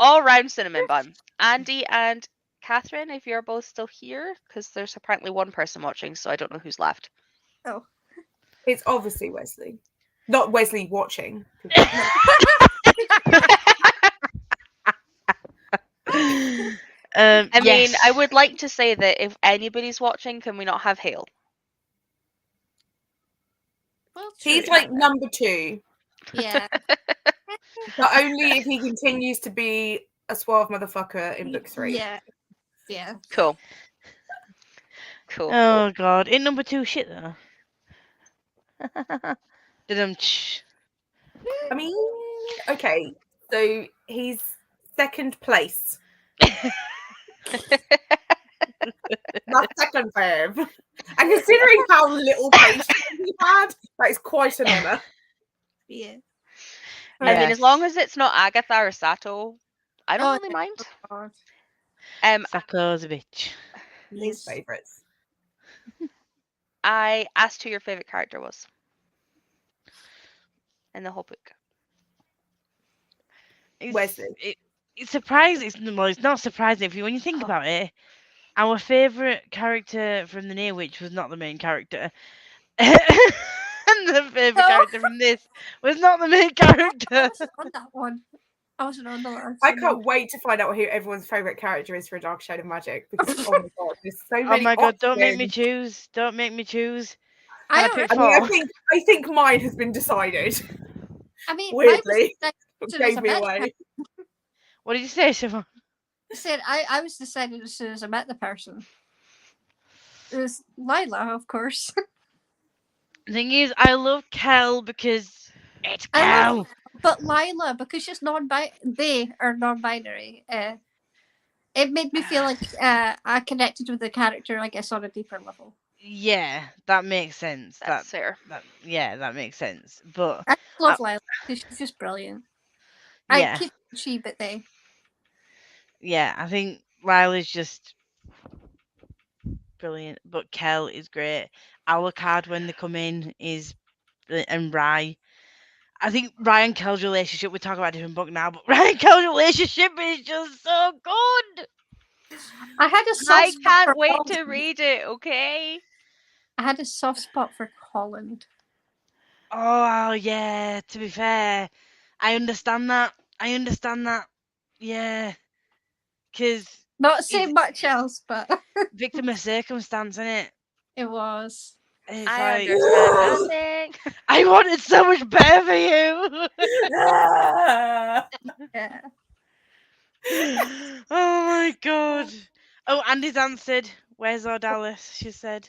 All round cinnamon bun. Andy and Catherine, if you're both still here, because there's apparently one person watching, so I don't know who's left. Oh. It's obviously Wesley. Not Wesley watching. I mean, yes. I would like to say that if anybody's watching, can we not have Hale? Well, He's true. like number 2. Yeah. But only if he continues to be a suave motherfucker in book 3. Yeah. Yeah. Cool. Cool. Oh god, in number 2 shit though. I mean, okay, so he's second place. That's second verb. And considering how little patience he had, that is quite an honour. Yeah. I mean, as long as it's not Agatha or Sato, I don't Oh, really mind. God. Sako's a bitch. His favourites. I asked who your favorite character was in the whole book. Wesley. It's surprising. It's not surprising when you think about it. Our favourite character from the Near Witch was not the main character. And the favourite character from this was not the main character. I wasn't on that one. I wasn't on the last. I can't wait to find out who everyone's favourite character is for A Dark Shade of Magic because oh my god, there's so many. Oh my god, don't make me options. choose. Don't make me choose. I Can I pick don't- I mean, four? I think mine has been decided. I mean, Weirdly, I It soon as gave I me met away. What did you say, Siobhan? said I was decided as soon as I met the person. It was Lila, of course. The thing is, I love Kel because it's I Kel. love- But Lila, because she's they are non-binary. It made me feel like I connected with the character, I guess, on a deeper level. Yeah, that makes sense. That's fair. That makes sense. But I love Lila because she's just brilliant. yeah, I keep she, but they. yeah, I think Lila's just brilliant, but Kel is great. Alucard when they come in is and Rye. I think Ryan and Kel's relationship, we talk about a different book now, but Ryan and Kel's relationship is just so good. I had a soft I spot can't for wait to Holland. read it, okay? I had a soft spot for Holland. Oh yeah, to be fair, I understand that. Yeah. Because Not saying much else, but victim of circumstance, isn't it? it was. It's I like, understand nothing. I wanted so much better for you. Ah. Yeah. Oh my god. Oh, Andy's answered. Where's our Dallas? She said.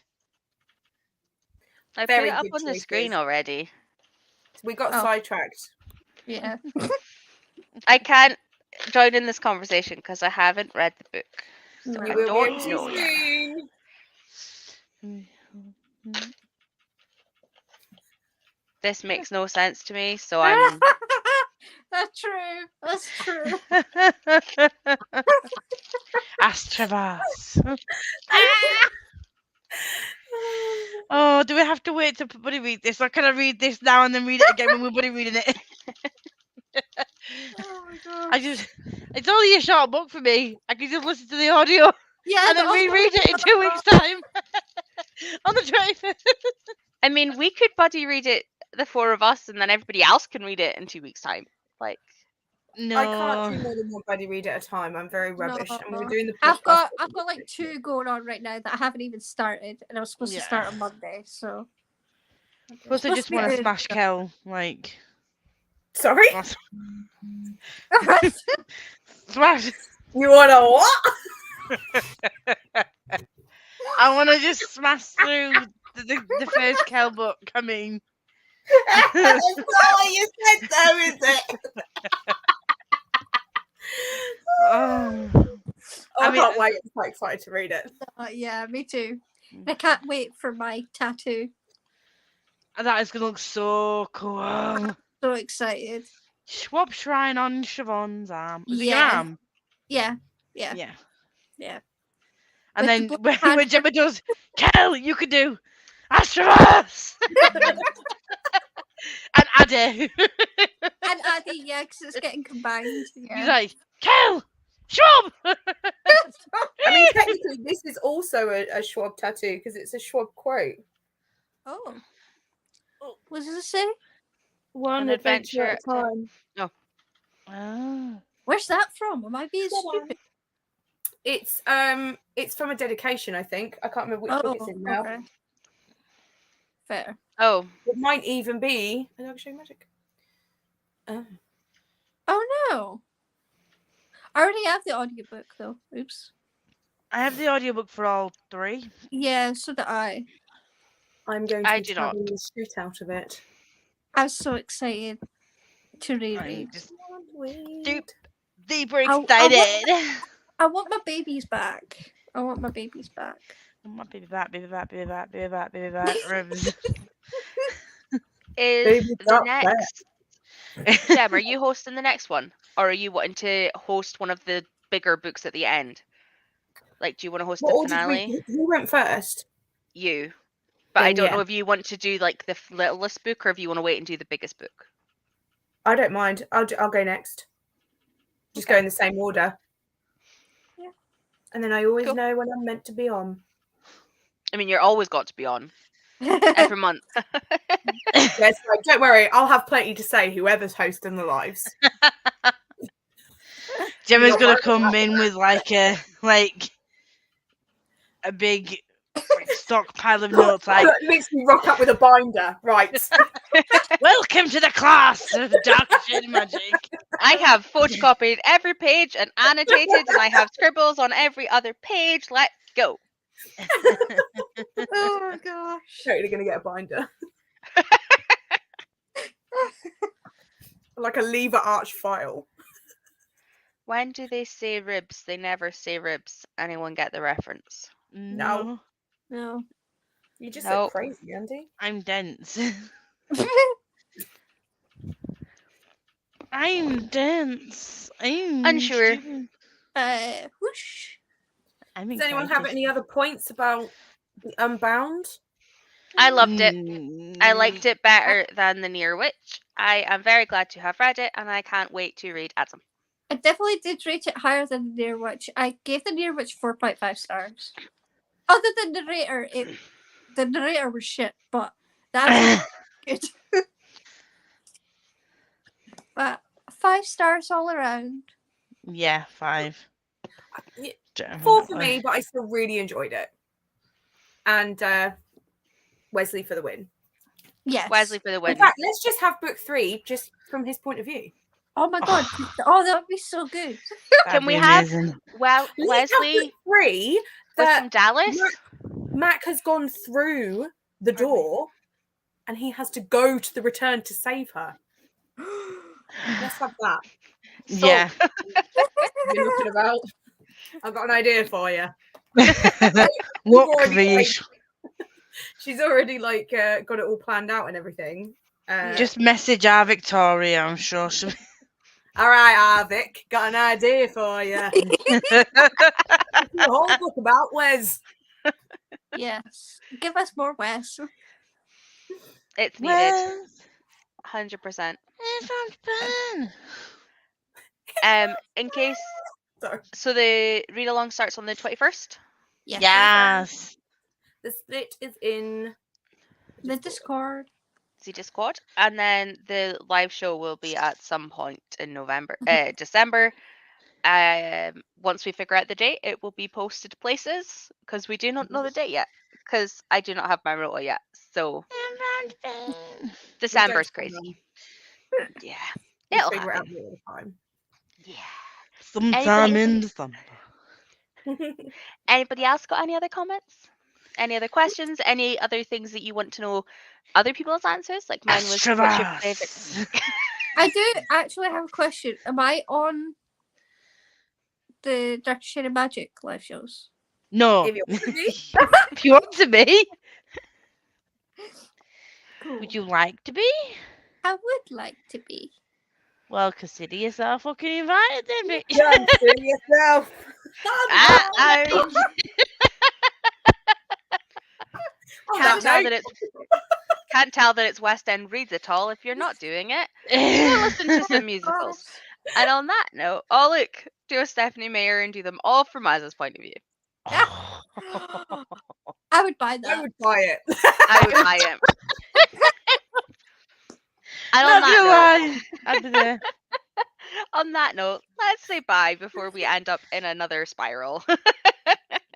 I put Very it up good on the screen choices. already. We got Oh. sidetracked. Yeah. I can't join in this conversation because I haven't read the book. So No. I You will be don't able to know yet. soon. This makes no sense to me, so I'm That's true. That's true. Astravas. Oh, do we have to wait to buddy read this, or can I read this now and then read it again when we're buddy reading it? Oh my god. It's only a short book for me. I can just listen to the audio Yeah. and then reread it in 2 weeks' time on the 25th. I mean, we could buddy read it, the four of us, and then everybody else can read it in 2 weeks' time. Like, No, I can't do more than one buddy read at a time. I'm very rubbish. And we're No. doing the I've podcast. got like 2 going on right now that I haven't even started, and I was supposed to Yeah. start on Monday. So. Plus, I Supposed just to be want to good. smash Kel. Like, Sorry? smash. You want to what? I want to just smash through the first Kel book. I mean, That's not what you said, though, is it? oh, I mean, can't wait. I'm quite excited to read it. Yeah, me too. And I can't wait for my tattoo. that is gonna look so cool. So excited. Schwab shrine on Siobhan's arm. Was it your Yeah. arm? Yeah. Yeah. Yeah. Yeah. And With then the blue hand- when Gemma does, Kel, you could do Astravas! And Addy. And Addy, yeah, because it's getting combined. He's Yeah. like, Kel! Schwab! I mean, technically, this is also a Schwab tattoo because it's a Schwab quote. Oh. What does it say? One An adventure at a adventure time. Oh. Where's that from? Am I being stupid? It's from a dedication, I think. I can't remember which book it's in now. Okay. Fair. oh, It might even be a Dog Show Magic. Oh. Oh no. I already have the audiobook though. Oops. I have the audiobook for all 3. Yeah, so do I. I'm going to I be do not. tabbing the shit out of it. I was so excited to I'm reread. just Wait. deeper I excited. I want my babies back. I want my babies back. My baby back, baby back, baby back, baby back, baby back. Ribs. is Baby the got next Gem, are you hosting the next one, or are you wanting to host one of the bigger books at the end? Like, do you want to host What the order did finale? who went first? You, but I Then, don't yeah. know if you want to do like the littlest book, or if you want to wait and do the biggest book. I don't mind. I'll go next. Just go in the same order. Yeah. And then I always Cool. know when I'm meant to be on. I mean, you're always got to be on every month. Yes, no, don't worry. I'll have plenty to say. Whoever's hosting the lives. Gemma's Not gonna worried come about in with like a big stockpile of notes, like, literally rock up with a binder, right? welcome to the class of Dark Shade Magic. I have photocopied every page and annotated, and I have scribbles on every other page. Let's go. Oh my gosh. Totally gonna get a binder. Like a lever arch file. When do they say ribs? They never say ribs. Anyone get the reference? No. No. You just Nope. said crazy, Andy. I'm dense. I'm dense. I'm Unsure. stupid. Whoosh. I'm Does anyone have excited. any other points about Unbound? I loved it. I Mm, liked it better than The Near Witch. I am very glad to have read it, and I can't wait to read Adam. I definitely did rate it higher than the Near Witch. I gave the Near Witch 4.5 stars. Other than the narrator, the narrator was shit, but that was good. But 5 stars all around. Yeah, 5. Yeah, 4 for me, but I still really enjoyed it. And Wesley for the win. Yes. Wesley for the In win. fact, let's just have book 3 just from his point of view. Oh my god. Oh, that would be so good. Can we be have amazing. well Let's have Wesley book 3 with that some Dallas? Mac has gone through the Pardon me. door and he has to go to the return to save her. Let's have that. So, Yeah. You're looking about. I've got an idea for you. What already, please? She's already like got it all planned out and everything. Just message our Victoria, I'm sure she'll All right, Arvik, got an idea for you. The whole book about Wes. Yes. Give us more Wes. it's needed. 100%. It sounds fun. In case Sorry. so the read along starts on the 21st. Yes. Yes. The split is in The Discord. The Discord, and then the live show will be at some point in December. Once we figure out the date, it will be posted places because we do not know the date yet. Because I do not have my rota yet, so It sounds fun. December's crazy. Yeah, We'll it'll figure it out happen. all the time. Yeah. Sometime in December. Anybody else got any other comments? Any other questions? Any other things that you want to know? Other people's answers? Like mine was, what's your favorite? Astrovas. I do actually have a question. Am I on the Dr. Shane and Magic live shows? No. If you want to be. If you want to be, Cool. would you like to be? I would like to be. Well, consider yourself fucking invited, then, bitch. Don't do yourself. Can't tell that it's West End Reads at all if you're not doing it. Go listen to some musicals. And on that note, look, do a Stephanie Meyer and do them all from Maz's point of view. I would buy that. I would buy it. I would buy it. And Not gonna lie, I'd be there. on that note, let's say bye before we end up in another spiral.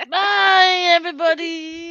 Bye, everybody.